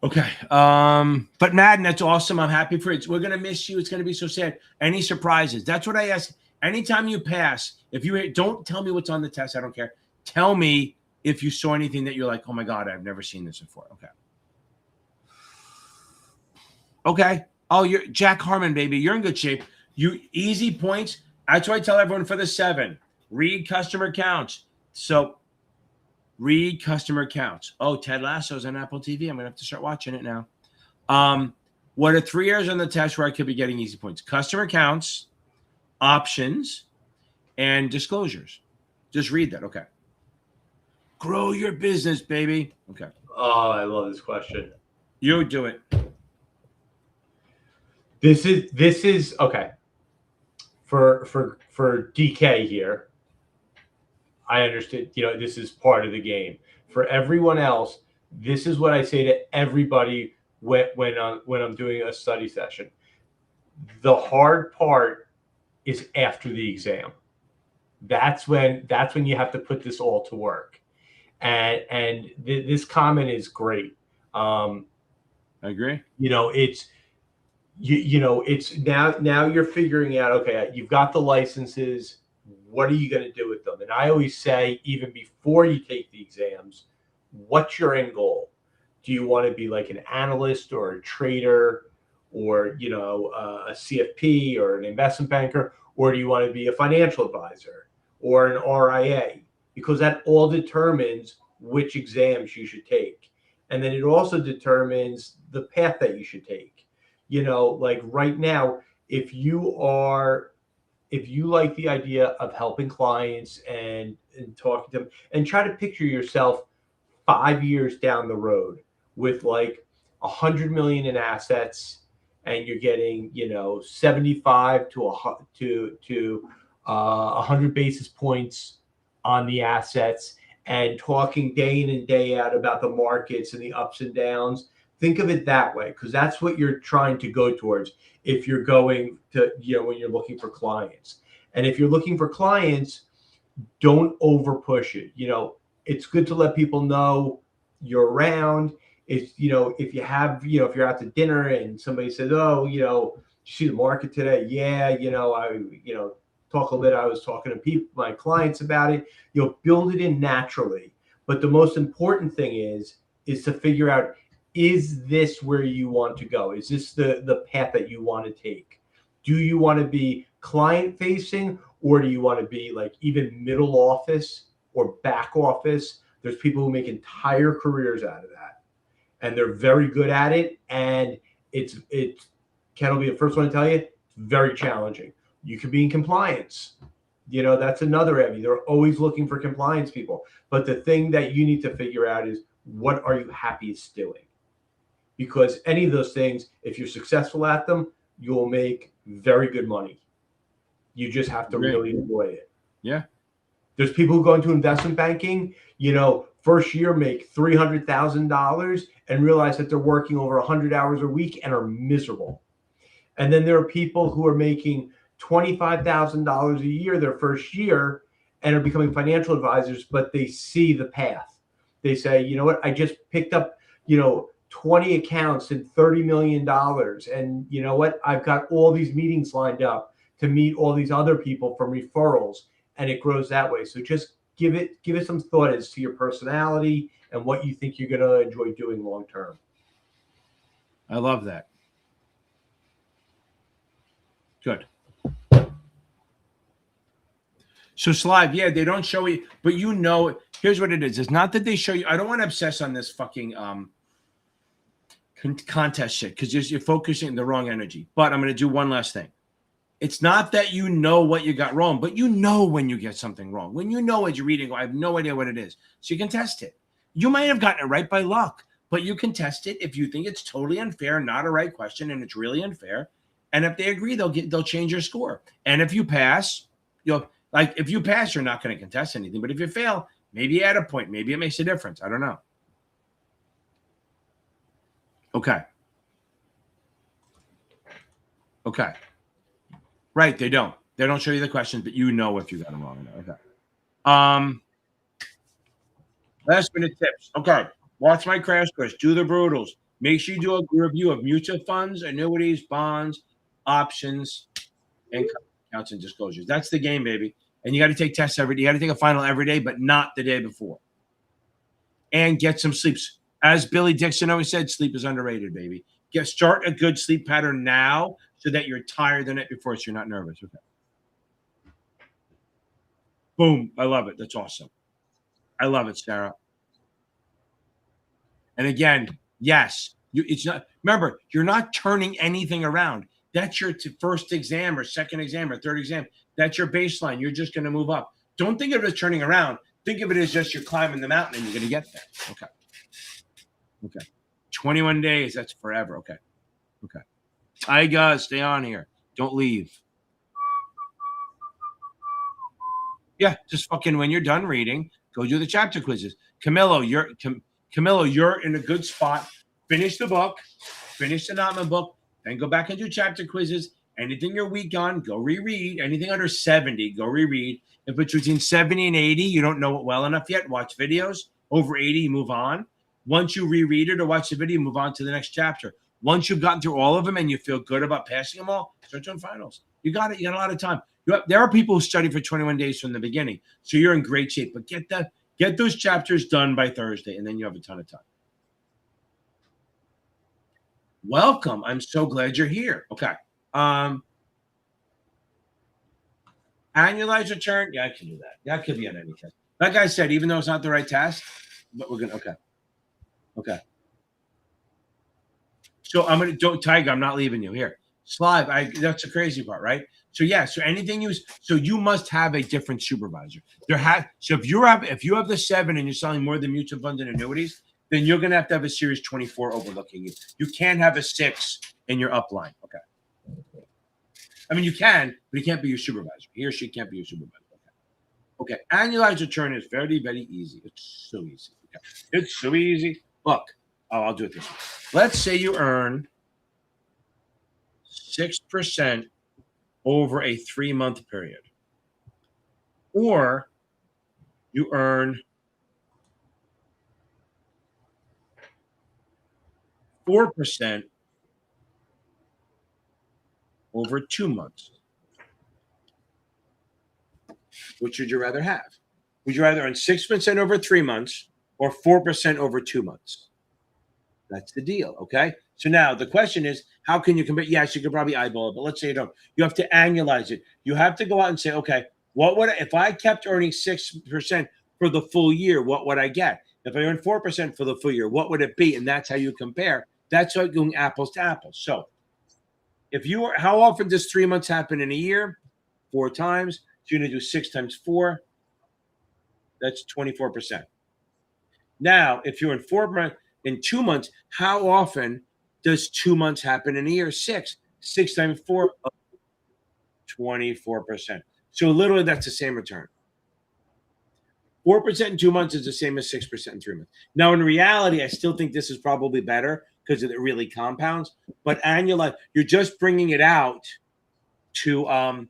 Okay. But Madden, that's awesome. I'm happy for it. We're gonna miss you. It's gonna be so sad. Any surprises? That's what I ask. Anytime you pass, if you don't tell me what's on the test, I don't care. Tell me if you saw anything that you're like, oh my God, I've never seen this before. Okay. Okay. Oh, you're Jack Harmon, baby. You're in good shape. You easy points. That's why I tell everyone for the 7. Read customer counts. So read customer counts. Oh, Ted Lasso's on Apple TV. I'm gonna have to start watching it now. What are 3 areas on the test where I could be getting easy points? Customer counts, options, and disclosures. Just read that. Okay. Grow your business, baby. Okay. Oh, I love this question. You do it. This is okay. For DK here, I understood, this is part of the game. For everyone else, this is what I say to everybody when I'm doing a study session. The hard part is after the exam. That's when you have to put this all to work. And this comment is great. I agree. It's it's now you're figuring out, okay, you've got the licenses. What are you going to do with them? And I always say, even before you take the exams, what's your end goal? Do you want to be like an analyst or a trader or, a CFP or an investment banker? Or do you want to be a financial advisor or an RIA? Because that all determines which exams you should take. And then it also determines the path that you should take. Like right now, if you like the idea of helping clients and talking to them, and try to picture yourself 5 years down the road with like 100 million in assets, and you're getting 75 to 100 basis points on the assets, and talking day in and day out about the markets and the ups and downs. Think of it that way, because that's what you're trying to go towards if you're going to, when you're looking for clients. And if you're looking for clients, don't over push it. It's good to let people know you're around. If if you have, if you're out to dinner and somebody says, oh, did you see the market today? Yeah, I talk a little bit. I was talking to my clients about it. Build it in naturally. But the most important thing is to figure out, is this where you want to go? Is this the path that you want to take? Do you want to be client facing, or do you want to be like even middle office or back office? There's people who make entire careers out of that, and they're very good at it. And Ken will be the first one to tell you, it's very challenging. You could be in compliance. That's another area. They're always looking for compliance people. But the thing that you need to figure out is, what are you happiest doing? Because any of those things, if you're successful at them, you'll make very good money. You just have to really enjoy it. Yeah. There's people who go into investment banking, first year make $300,000 and realize that they're working over 100 hours a week and are miserable. And then there are people who are making $25,000 a year their first year and are becoming financial advisors, but they see the path. They say, you know what, I just picked up, 20 accounts and $30 million. And you know what, I've got all these meetings lined up to meet all these other people from referrals, and it grows that way. So just give it some thought as to your personality and what you think you're going to enjoy doing long term. I love that. Good. So Slive, yeah, they don't show you, but here's what it is. It's not that they show you. I don't want to obsess on this fucking contest shit, because you're focusing the wrong energy. But I'm going to do one last thing. It's not that you know what you got wrong, but when you get something wrong. When as you're reading, I have no idea what it is. So you can test it. You might have gotten it right by luck, but you can test it if you think it's totally unfair, not a right question, and it's really unfair. And if they agree, they'll change your score. And if you pass, if you pass, you're not going to contest anything. But if you fail, maybe you add a point. Maybe it makes a difference. I don't know. Okay. Right, they don't. They don't show you the questions, but you know if you got them wrong or not. Okay. Last minute tips. Okay. Watch my crash course. Do the brutals. Make sure you do a review of mutual funds, annuities, bonds, options, and accounts and disclosures. That's the game, baby. And you got to take tests every day. You got to take a final every day, but not the day before. And get some sleep. As Billy Dixon always said, sleep is underrated, baby. Start a good sleep pattern now so that you're tired the night before, so you're not nervous. Okay. Boom. I love it. That's awesome. I love it, Sarah. And again, yes, it's not. Remember, you're not turning anything around. That's your first exam or second exam or third exam. That's your baseline. You're just going to move up. Don't think of it as turning around. Think of it as just you're climbing the mountain and you're going to get there. Okay. Okay. 21 days. That's forever. Okay. Okay. I got stay on here. Don't leave. Yeah, just fucking when you're done reading, go do the chapter quizzes. Camillo, you're in a good spot. Finish the book, finish the Notman book, then go back and do chapter quizzes. Anything you're weak on, go reread. Anything under 70, go reread. If it's between 70 and 80, you don't know it well enough yet, watch videos. Over 80, you move on. Once you reread it or watch the video, move on to the next chapter. Once you've gotten through all of them and you feel good about passing them all, start doing finals. You got it. You got a lot of time. There are people who study for 21 days from the beginning, so you're in great shape. But get those chapters done by Thursday, and then you have a ton of time. Welcome. I'm so glad you're here. Okay. Annualized return. Yeah, I can do that. That could be on any test. Like I said, even though it's not the right test, but we're gonna. Okay. Okay. So I'm gonna don't Tiger. I'm not leaving you here. Slive. That's the crazy part, right? So yeah. So anything you must have a different supervisor. So if you have the 7 and you're selling more than mutual funds and annuities, then you're gonna have to have a series 24 overlooking you. You can't have a 6 in your upline. Okay. I mean, you can, but he can't be your supervisor. He or she can't be your supervisor. Okay. Okay. Annualized return is very, very easy. It's so easy. Okay. It's so easy. Look, I'll do it this way. Let's say you earn 6% over a 3-month period, or you earn 4% over 2 months. Which would you rather have? Would you rather earn 6% over 3 months or 4% over 2 months? That's the deal, okay? So now the question is, how can you compare? Yes, you could probably eyeball it, but let's say you don't. You have to annualize it. You have to go out and say, okay, if I kept earning 6% for the full year, what would I get? If I earned 4% for the full year, what would it be? And that's how you compare. That's how you're going apples to apples. So how often does 3 months happen in a year? 4 times. So you're going to do 6 times 4. That's 24%. Now, if you're in 2 months, how often does 2 months happen in a year? 6. 6 times 4, 24%. So literally that's the same return. 4% in 2 months is the same as 6% in 3 months. Now, in reality, I still think this is probably better because it really compounds. But annualized, you're just bringing it out to a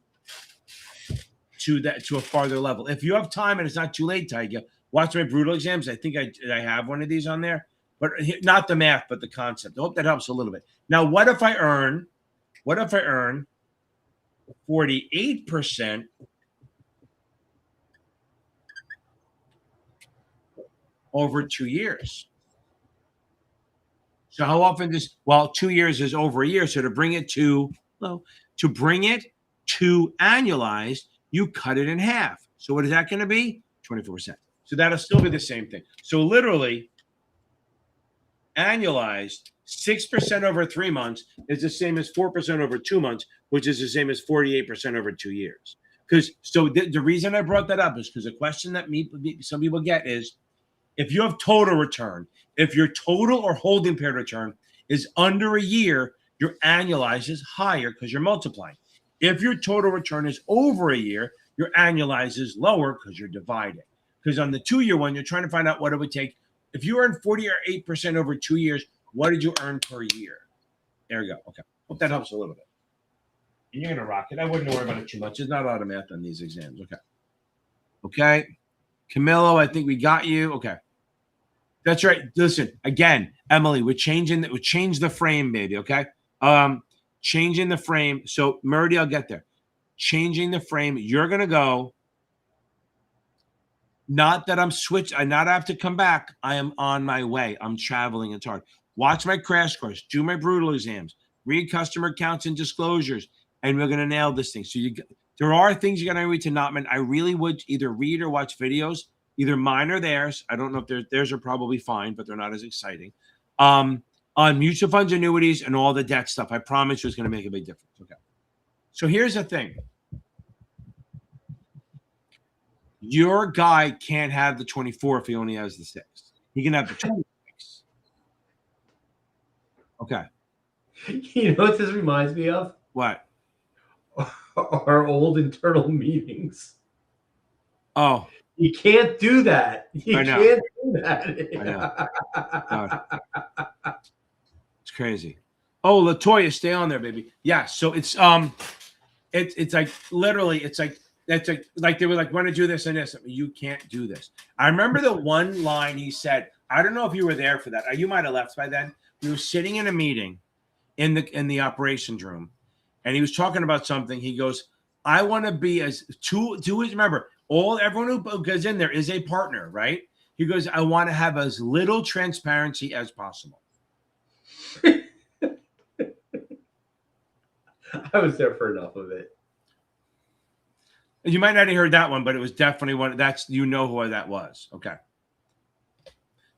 farther level. If you have time and it's not too late, Tiger, watch my brutal exams. I think I have one of these on there, but not the math, but the concept. I hope that helps a little bit. Now, what if I earn 48% over 2 years? So how often 2 years is over a year. So to bring it to annualized, you cut it in half. So what is that going to be? 24%. So that'll still be the same thing. So literally, annualized 6% over 3 months is the same as 4% over 2 months, which is the same as 48% over 2 years. The reason I brought that up is because the question that some people get is, if you have total return, if your total or holding period return is under a year, your annualized is higher because you're multiplying. If your total return is over a year, your annualized is lower because you're dividing. Because on the 2-year one, you're trying to find out what it would take. If you earn 48% over 2 years, what did you earn per year? There you go. Okay. Hope that helps a little bit. You're going to rock it. I wouldn't worry about it too much. There's not a lot of math on these exams. Okay. Okay. Camilo, I think we got you. Okay. That's right. Listen, again, Emily, we're change the frame, baby. Okay. Changing the frame. So Murdy, I'll get there. Changing the frame. You're going to go. Not that I'm switched. I not have to come back. I am on my way. I'm traveling. It's hard. Watch my crash course. Do my brutal exams. Read customer accounts and disclosures. And we're going to nail this thing. So there are things you're going to read to Notman. I really would either read or watch videos, either mine or theirs. I don't know if theirs are probably fine, but they're not as exciting. On mutual funds, annuities, and all the debt stuff. I promise you it's going to make a big difference. Okay. So here's the thing. Your guy can't have the 24 if he only has the 6. He can have the 26. Okay. You know what this reminds me of? What? Our old internal meetings. Oh. You can't do that. You I know. can't do that. I know. It's crazy. Oh, Latoya, stay on there, baby. Yeah. So it's like literally, it's like they were like, want to do this and this. You can't do this. I remember the one line he said. I don't know if you were there for that. You might have left by then. We were sitting in a meeting in the operations room, and he was talking about something. He goes, "I want to be as two. Remember, everyone who goes in there is a partner, right?" He goes, "I want to have as little transparency as possible." I was there for enough of it. You might not have heard that one, but it was definitely one. That's who that was. Okay,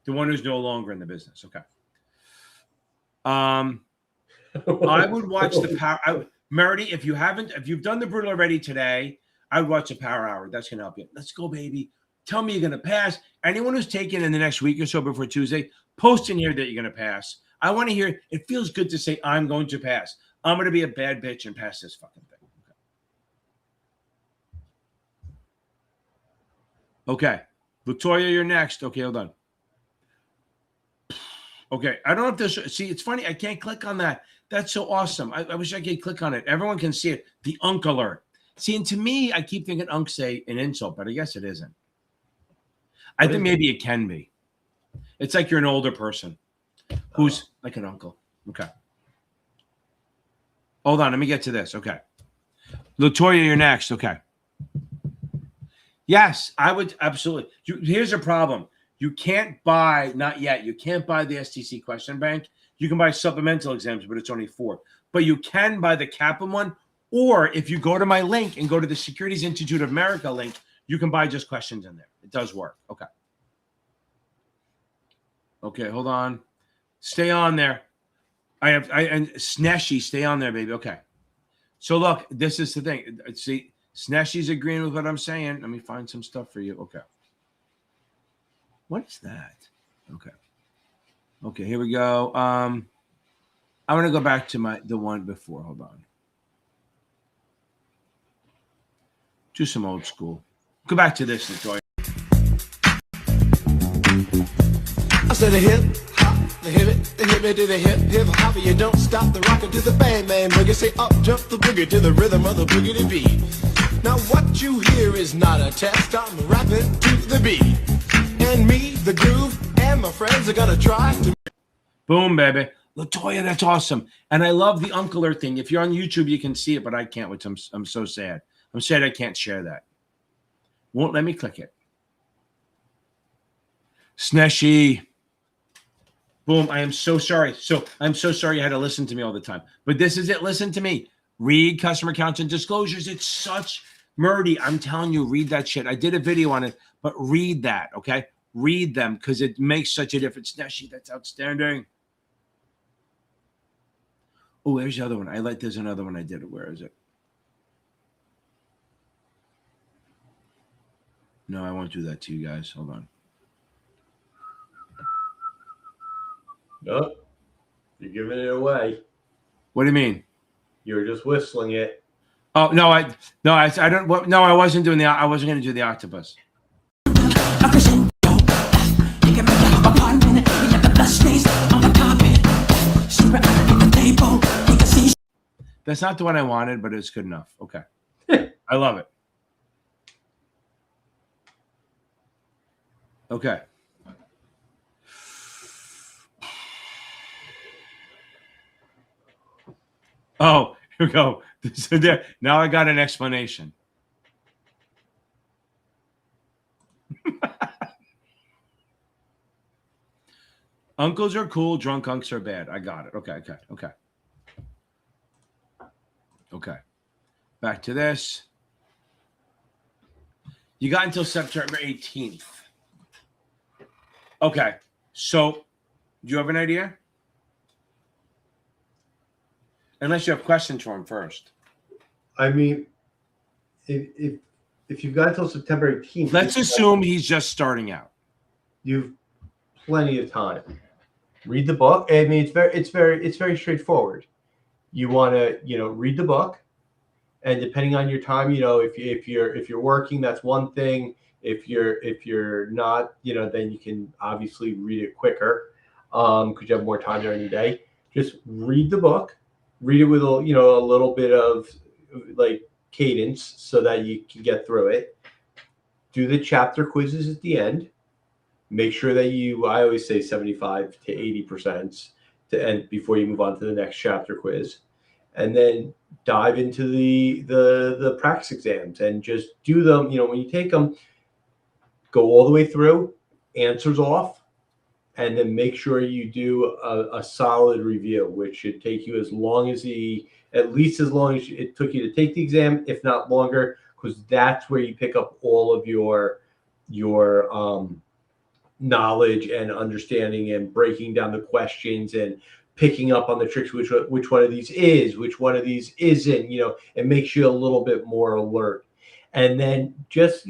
the one who's no longer in the business. Okay. I would watch the power. Meredy, if you've done the brutal already today, I would watch the Power Hour. That's gonna help you. Let's go, baby. Tell me you're gonna pass. Anyone who's taken in the next week or so before Tuesday, post in here that you're gonna pass. I want to hear. It feels good to say I'm going to pass. I'm gonna be a bad bitch and pass this fucking thing. Okay. Latoya, you're next. Okay, hold on. Okay, I don't know if this. See, it's funny. I can't click on that. That's so awesome. I wish I could click on it. Everyone can see it. The unk alert. See, and to me, I keep thinking unk say an insult, but I guess it isn't. I think maybe it can be. It's like you're an older person who's like an uncle. Okay. Hold on. Let me get to this. Okay. Latoya, you're next. Okay. Yes, I would absolutely. Here's a problem. You can't buy, not yet, you can't buy the STC question bank. You can buy supplemental exams, but it's only 4. But you can buy the Kaplan one, or if you go to my link and go to the Securities Institute of America link, you can buy just questions in there. It does work. Okay. Okay, hold on. Stay on there. And Sneshy, stay on there, baby. Okay. So look, this is the thing. See, Sneshy's agreeing with what I'm saying. Let me find some stuff for you. Okay. What is that? Okay. Okay, here we go. I'm going to go back to the one before. Hold on. Do some old school. Go back to this, Latoya. I said a hip hop, the hip it to the hip hop. You don't stop the rocket to the bang bang boogie. Say up jump the boogie to the rhythm of the boogie beat. Now what you hear is not a test. I'm rapping to the beat, and me, the groove, and my friends are gonna try to. Boom, baby. Latoya, that's awesome. And I love the Uncle Earth thing. If you're on YouTube, you can see it, but I can't, which I'm so sad. I'm sad I can't share that. Won't let me click it. Sneshy. Boom. I am so sorry. I'm so sorry you had to listen to me all the time. But this is it. Listen to me. Read customer accounts and disclosures. It's such Murdy. I'm telling you, read that shit. I did a video on it, but read that, okay? Read them because it makes such a difference. Sneshy, that's outstanding. Oh, there's the other one. There's another one I did. Where is it? No, I won't do that to you guys. Hold on. Nope. You're giving it away. What do you mean? You're just whistling it. Oh, no, I don't. No, I wasn't doing I wasn't going to do the octopus. That's not the one I wanted, but it's good enough. Okay. I love it. Okay. Oh, here we go. So there. Now I got an explanation. Uncles are cool. Drunk unks are bad. I got it. Okay. Okay. Back to this. You got until September 18th. Okay. So, do you have an idea? Unless you have questions for him first. I mean, if you've got until September 18th, let's assume he's just starting out. You've plenty of time. Read the book. I mean, it's very straightforward. You want to, read the book, and depending on your time, if you're working, that's one thing. If you're not, then you can obviously read it quicker, because you have more time during the day. Just read the book. Read it with a little bit of like cadence so that you can get through it. Do the chapter quizzes at the end. Make sure that I always say 75 to 80% to end before you move on to the next chapter quiz, and then dive into the practice exams and just do them. When you take them, go all the way through, answers off, and then make sure you do a solid review, which should take you at least as long as it took you to take the exam, if not longer, because that's where you pick up all of your knowledge and understanding and breaking down the questions and picking up on the tricks, which one of these is, which one of these isn't, and makes you a little bit more alert. And then just,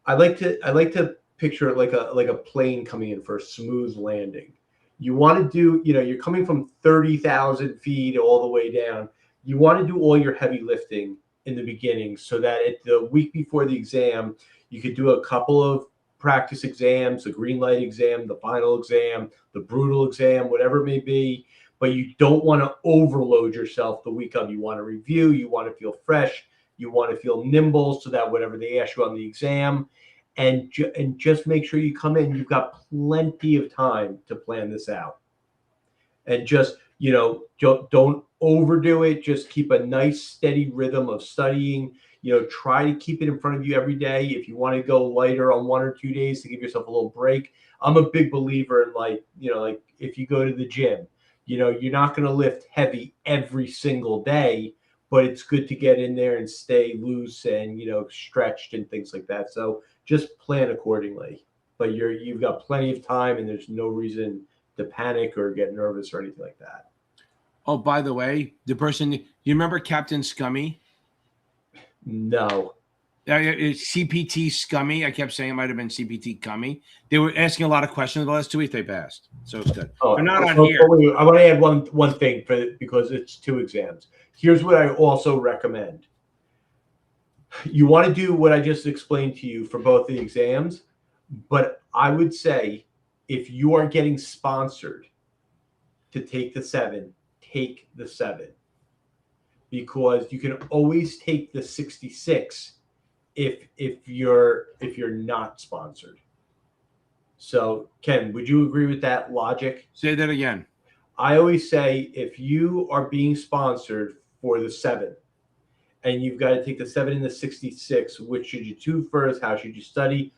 I like to picture it like a plane coming in for a smooth landing. You want to do, you're coming from 30,000 feet all the way down. You want to do all your heavy lifting in the beginning so that the week before the exam, you could do a couple of practice exams, the green light exam, the final exam, the brutal exam, whatever it may be. But you don't want to overload yourself the week of. You want to review. You want to feel fresh. You want to feel nimble so that whatever they ask you on the exam, and just make sure you come in. You've got plenty of time to plan this out. And just, don't overdo it. Just keep a nice steady rhythm of studying. Try to keep it in front of you every day. If you want to go lighter on 1 or 2 days to give yourself a little break. I'm a big believer in like if you go to the gym, you're not going to lift heavy every single day, but it's good to get in there and stay loose and, stretched and things like that. So just plan accordingly, but you've got plenty of time and there's no reason to panic or get nervous or anything like that. Oh, by the way, the person, you remember Captain Scummy? No. CPT Scummy. I kept saying it might have been CPT Cummy. They were asking a lot of questions the last 2 weeks. They passed, so it's good. They're not on here. I want to add one thing because it's 2 exams. Here's what I also recommend. You want to do what I just explained to you for both the exams, but I would say if you are getting sponsored to take the 7, take the 7. Because you can always take the 66 if you're not sponsored. So, Ken, would you agree with that logic? Say that again. I always say if you are being sponsored for the 7 and you've got to take the 7 and the 66, which should you do first? How should you study?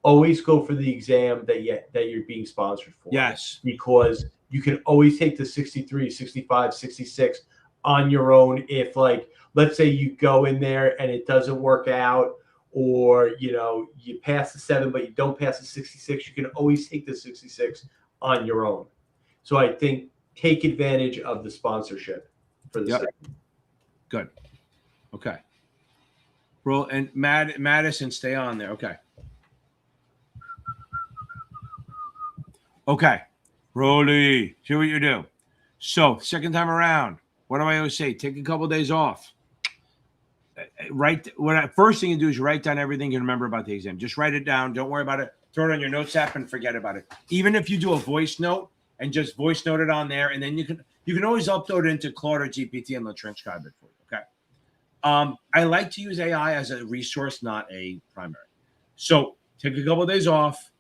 Always go for the exam that you're being sponsored for. Yes. Because you can always take the 63, 65, 66 on your own. If, like, let's say you go in there and it doesn't work out, or you pass the 7 but you don't pass the 66, you can always take the 66 on your own. So I think take advantage of the sponsorship for the 7. Good. Okay. Roll, and Madison, stay on there. Okay. Rolly, see what you do. So second time around, what do I always say? Take a couple of days off. First thing you do is write down everything you remember about the exam. Just write it down. Don't worry about it. Throw it on your notes app and forget about it. Even if you do a voice note and just voice note it on there, and then You can always upload it into Claude or GPT and they'll transcribe it for you. Okay. I like to use AI as a resource, not a primary. So take a couple of days off,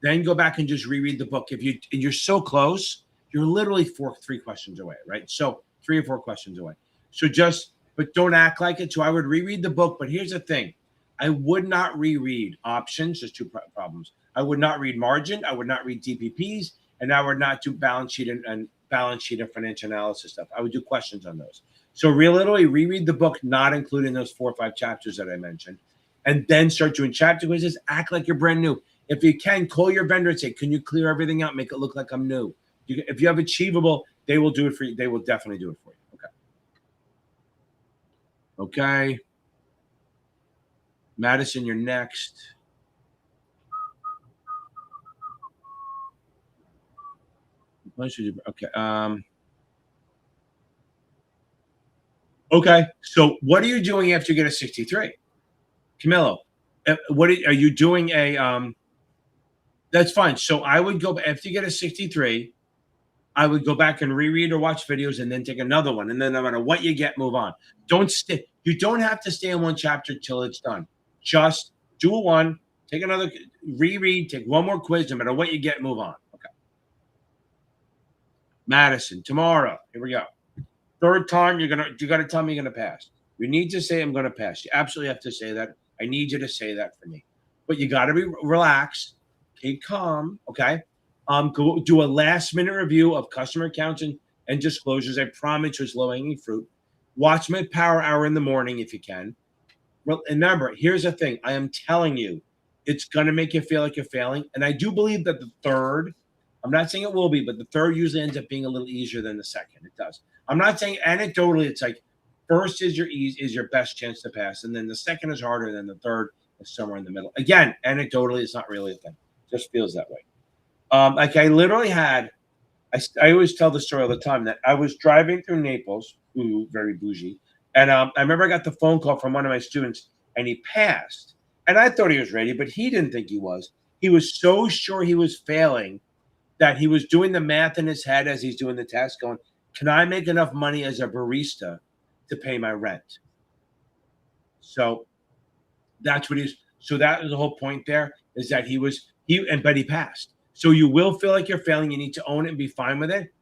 then go back and just reread the book. If you're so close, you're literally 3 questions away, right? So 3 or 4 questions away. So but don't act like it. So I would reread the book. But here's the thing. I would not reread options. There's 2 problems. I would not read margin. I would not read DPPs. And I would not do balance sheet and financial analysis stuff. I would do questions on those. So literally reread the book, not including those 4 or 5 chapters that I mentioned, and then start doing chapter quizzes. Act like you're brand new. If you can, call your vendor and say, can you clear everything out? Make it look like I'm new. If you have Achievable, they will do it for you. They will definitely do it for you. Okay. Madison, you're next. Okay. Okay. So what are you doing after you get a 63? Camilo, what are you doing that's fine. So I would go, after you get a 63, I would go back and reread or watch videos and then take another one. And then no matter what you get, move on. You don't have to stay in one chapter till it's done. Just do one, take another, reread, take one more quiz, no matter what you get, move on. Okay. Madison, tomorrow, here we go. 3rd time, you got to tell me you're going to pass. You need to say, I'm going to pass. You absolutely have to say that. I need you to say that for me. But you got to be relaxed, keep calm, okay? Go do a last-minute review of customer accounts and disclosures. I promise you it's low-hanging fruit. Watch my power hour in the morning if you can. Remember, here's the thing. I am telling you, it's going to make you feel like you're failing. And I do believe that the 3rd, I'm not saying it will be, but the 3rd usually ends up being a little easier than the 2nd. It does. I'm not saying anecdotally, it's like 1st is your best chance to pass. And then the 2nd is harder. And then the 3rd is somewhere in the middle. Again, anecdotally, it's not really a thing. It just feels that way. Like I literally had, I always tell the story all the time that I was driving through Naples, very bougie. And I remember I got the phone call from one of my students and he passed. And I thought he was ready, but he didn't think he was. He was so sure he was failing that he was doing the math in his head as he's doing the test going, can I make enough money as a barista to pay my rent? So that's what so that was the whole point there is that but he passed. So you will feel like you're failing. You need to own it and be fine with it.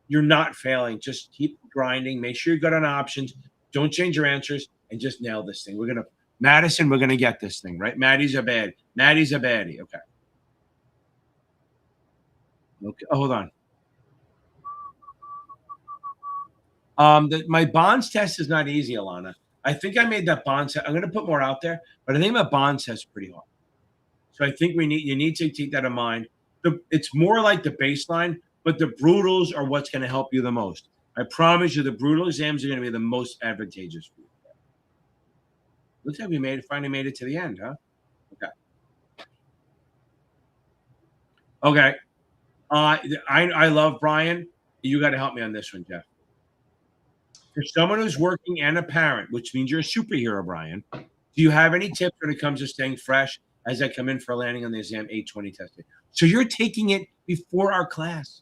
You're not failing. Just keep grinding. Make sure you're good on options. Don't change your answers and just nail this thing. Madison, we're going to get this thing, right? Maddie's a baddie. Okay. Okay. Oh, hold on. My bonds test is not easy, Alana. I think I made that bonds test. I'm going to put more out there, but I think my bonds test is pretty hard. So I think you need to take that in mind. It's more like the baseline, but the brutals are what's going to help you the most. I promise you the brutal exams are going to be the most advantageous for you. Looks like we finally made it to the end, huh? Okay. I love Brian. You got to help me on this one, Jeff. For someone who's working and a parent, which means you're a superhero, Brian, do you have any tips when it comes to staying fresh as I come in for landing on the exam 820 testing? So you're taking it before our class.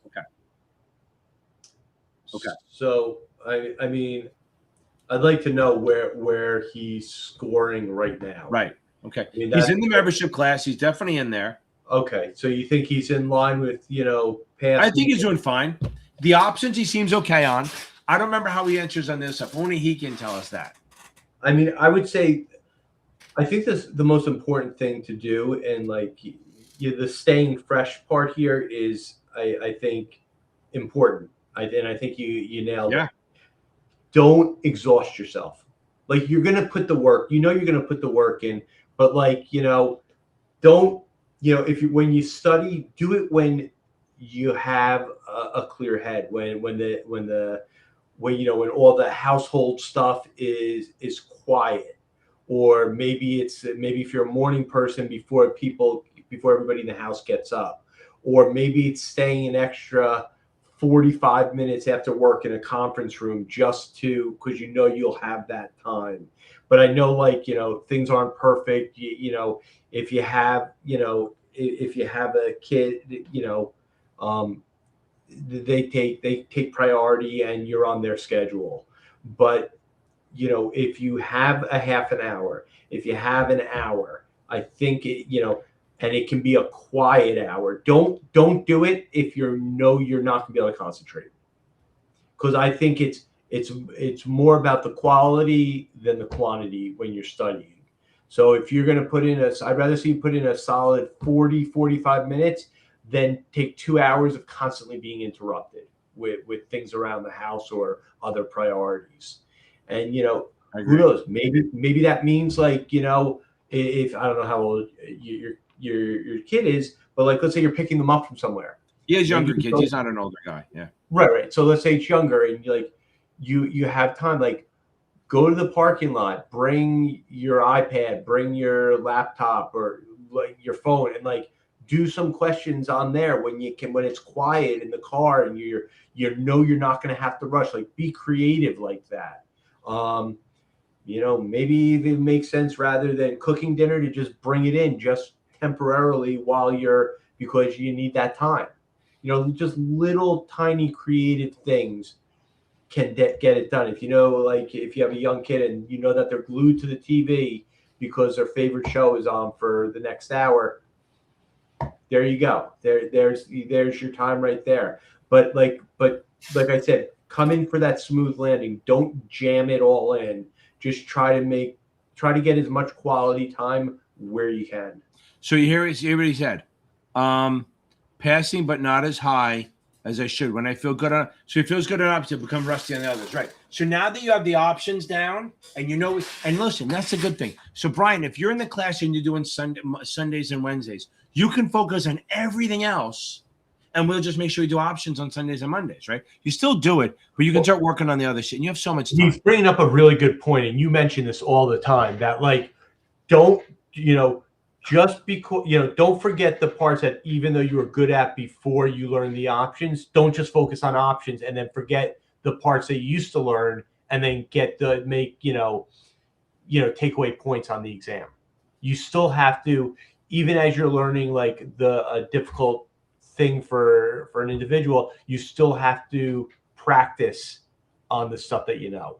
Okay. So I mean, I'd like to know where he's scoring right now. Right. Okay. I mean, he's in the membership class. He's definitely in there. Okay. So you think he's in line with, past? I think he's doing fine. The options he seems okay on. I don't remember how he answers on this stuff. Only he can tell us that. I mean, I would say, I think the most important thing to do, and the staying fresh part here is, I think, important. And I think you nailed it. Don't exhaust yourself. Like, you're gonna put the work. You're gonna put the work in, but don't. When you study, do it when you have a clear head. When all the household stuff is quiet. Or maybe if you're a morning person before everybody in the house gets up, or maybe it's staying an extra 45 minutes after work in a conference room just because you'll have that time. But I know things aren't perfect. If you have a kid, they take priority and you're on their schedule. But if you have a half an hour, if you have an hour, I think and it can be a quiet hour. Don't do it if you're not gonna be able to concentrate. Because I think it's more about the quality than the quantity when you're studying. So if you're gonna put in I'd rather see you put in a solid 40, 45 minutes than take 2 hours of constantly being interrupted with things around the house or other priorities. And who knows? Maybe that means if I don't know how old your kid is, but let's say you're picking them up from somewhere. He has younger kids. He's not an older guy. Yeah. Right. So let's say it's younger, and you have time. Go to the parking lot, bring your iPad, bring your laptop or your phone, and do some questions on there when it's quiet in the car and you're not going to have to rush. Be creative like that. Maybe it makes sense rather than cooking dinner to just bring it in just temporarily because you need that time. Just little tiny creative things can get it done. If if you have a young kid and that they're glued to the TV because their favorite show is on for the next hour, there you go. There's your time right there. But like I said, come in for that smooth landing. Don't jam it all in. Just try to get as much quality time where you can. So you hear what he said. Passing, but not as high as I should. When I feel good on, so he feels good on opposite, become rusty on the others. Right. So now that you have the options down, and and listen, that's a good thing. So Brian, if you're in the class and you're doing Sundays and Wednesdays, you can focus on everything else, and we'll just make sure you do options on Sundays and Mondays. Right. You still do it, but you can start working on the other shit. And you have so much time. He's bringing up a really good point, and you mention this all the time. That don't just because don't forget the parts that even though you were good at before you learned the options. Don't just focus on options and then forget the parts that you used to learn and then take away points on the exam. You still have to, even as you're learning a difficult thing for an individual, you still have to practice on the stuff that you know.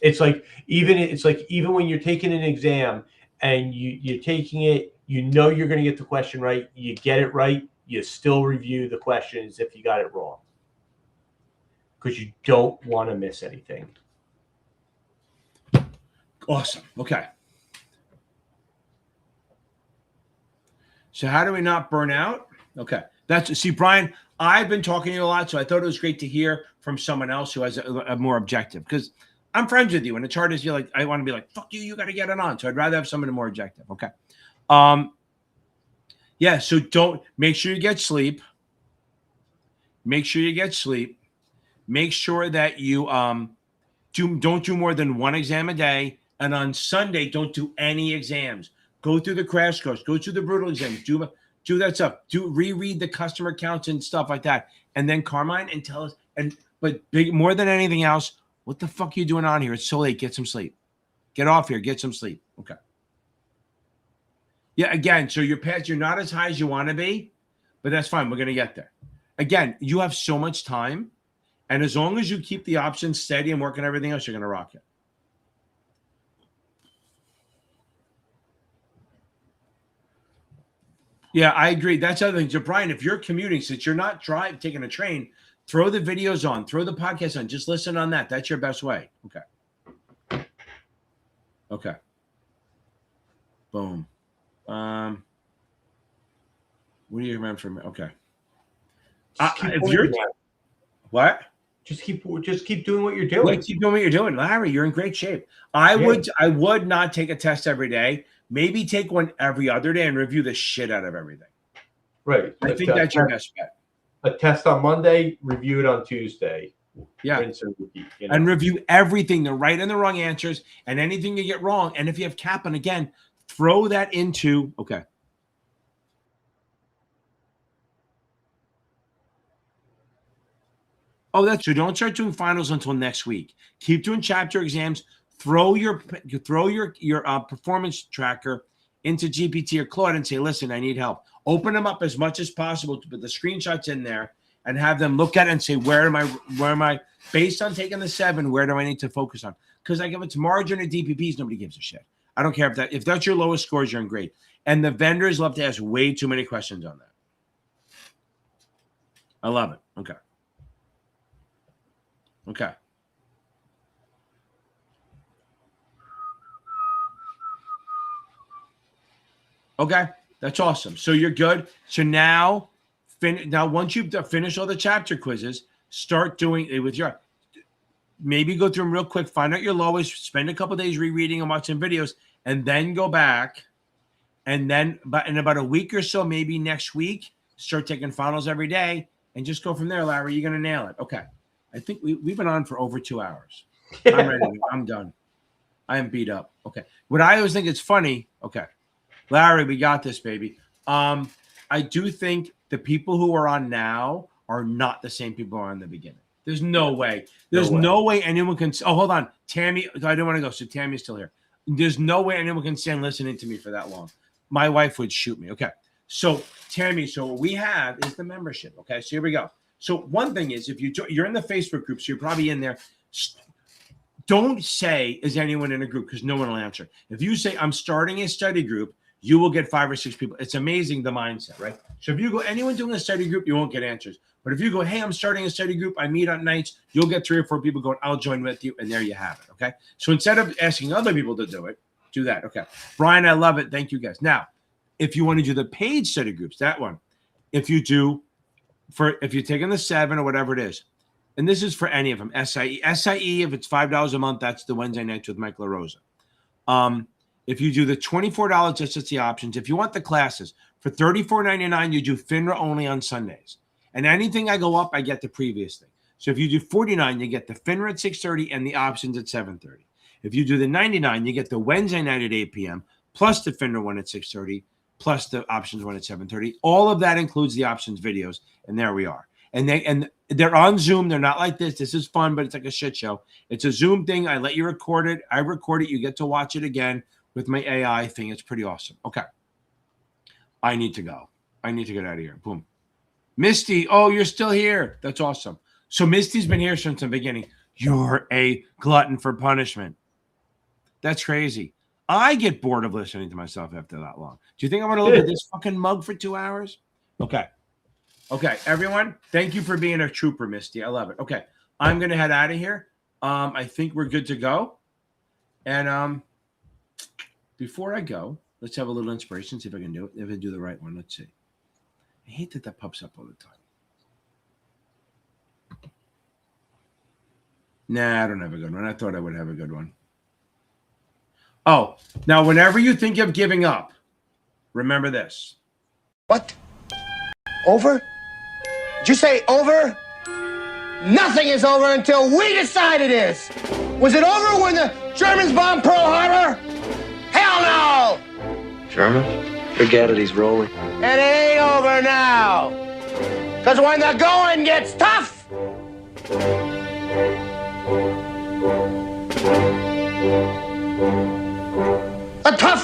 It's even when you're taking an exam and you're taking it, you're going to get the question right. You get it right. You still review the questions if you got it wrong, because you don't want to miss anything. Awesome. Okay. So how do we not burn out? Okay. See, Brian, I've been talking to you a lot, so I thought it was great to hear from someone else who has a more objective, because I'm friends with you, and it's hard to feel I want to be fuck you, you got to get it on. So I'd rather have someone more objective. Okay. Yeah. So make sure you get sleep. Make sure you get sleep. Make sure that you don't do more than one exam a day. And on Sunday, don't do any exams. Go through the crash course. Go through the brutal exams. Do that stuff. Reread the customer counts and stuff like that. And then Carmine, and tell us. But more than anything else, what the fuck are you doing on here? It's so late. Get some sleep. Get off here. Get some sleep. Okay. Yeah, again, so you're not as high as you want to be, but that's fine. We're going to get there. Again, you have so much time, and as long as you keep the options steady and working everything else, you're going to rock it. Yeah, I agree. That's the other thing. So, Brian, if you're commuting, since you're not taking a train, throw the videos on, throw the podcast on. Just listen on that. That's your best way. Okay. Okay. Boom. What do you remember from? Okay. If you're what? Just keep doing what you're doing. Keep doing what you're doing, Larry. You're in great shape. I would not take a test every day. Maybe take one every other day and review the shit out of everything. Right. I think that's your best bet. A test on Monday, review it on Tuesday. Yeah. And review everything, the right and the wrong answers, and anything you get wrong. And if you have Kaplan, again, throw that into, okay. Oh, so don't start doing finals until next week. Keep doing chapter exams. Throw your performance tracker into GPT or Claude and say, listen, I need help. Open them up as much as possible to put the screenshots in there and have them look at it and say, where am I, based on taking the 7, where do I need to focus on? Because like if it's margin or DPPs, nobody gives a shit. I don't care if that's your lowest scores, you're in grade. And the vendors love to ask way too many questions on that. I love it. Okay. Okay. Okay, that's awesome. So you're good. So now, once you've finished all the chapter quizzes, start doing it with your. Maybe go through them real quick. Find out your lowest. Spend a couple days rereading and watching videos, and then go back. And then, but in about a week or so, maybe next week, start taking finals every day, and just go from there, Larry. You're gonna nail it. Okay. I think we've been on for over 2 hours. I'm ready. I'm done. I am beat up. Okay. What I always think is funny. Okay. Larry, we got this, baby. I do think the people who are on now are not the same people who are on the beginning. There's no way. There's no way anyone can. Oh, hold on. Tammy, I don't want to go. So Tammy's still here. There's no way anyone can stand listening to me for that long. My wife would shoot me. Okay. So Tammy, so what we have is the membership. Okay. So here we go. So one thing is, if you're in the Facebook group, so you're probably in there. Don't say, is anyone in a group? Because no one will answer. If you say, I'm starting a study group, you will get 5 or 6 people. It's amazing, the mindset, right? So if you go, anyone doing a study group, you won't get answers. But if you go, hey, I'm starting a study group, I meet on nights, you'll get 3 or 4 people going, I'll join with you. And there you have it. Okay. So instead of asking other people to do it, do that. Okay. Brian, I love it. Thank you guys. Now, if you want to do the paid study groups, that one, if you're taking the 7 or whatever it is, and this is for any of them, SIE, if it's $5 a month, that's the Wednesday nights with Mike LaRosa. If you do the $24, that's just the options. If you want the classes, for $34.99, you do FINRA only on Sundays. And anything I go up, I get the previous thing. So if you do $49, you get the FINRA at 6:30 and the options at 7:30. If you do the $99, you get the Wednesday night at 8 p.m., plus the FINRA one at 6:30, plus the options one at 7:30. All of that includes the options videos, and there we are. And they're on Zoom. They're not like this. This is fun, but it's like a shit show. It's a Zoom thing. I let you record it. I record it. You get to watch it again with my AI thing. It's pretty awesome. Okay. I need to go. I need to get out of here. Boom. Misty, oh, you're still here. That's awesome. So Misty's been here since the beginning. You're a glutton for punishment. That's crazy. I get bored of listening to myself after that long. Do you think I'm going to look at this fucking mug for 2 hours? Okay. Okay, everyone, thank you for being a trooper, Misty. I love it. Okay, I'm going to head out of here. I think we're good to go. And before I go, let's have a little inspiration, see if I can do it. If I do the right one, let's see. I hate that pops up all the time. Nah, I don't have a good one. I thought I would have a good one. Oh, now whenever you think of giving up, remember this. What? Over? Did you say over? Nothing is over until we decide it is. Was it over when the Germans bombed Pearl Harbor? Hell no! German? Forget it, he's rolling. It ain't over now. Because when the going gets tough,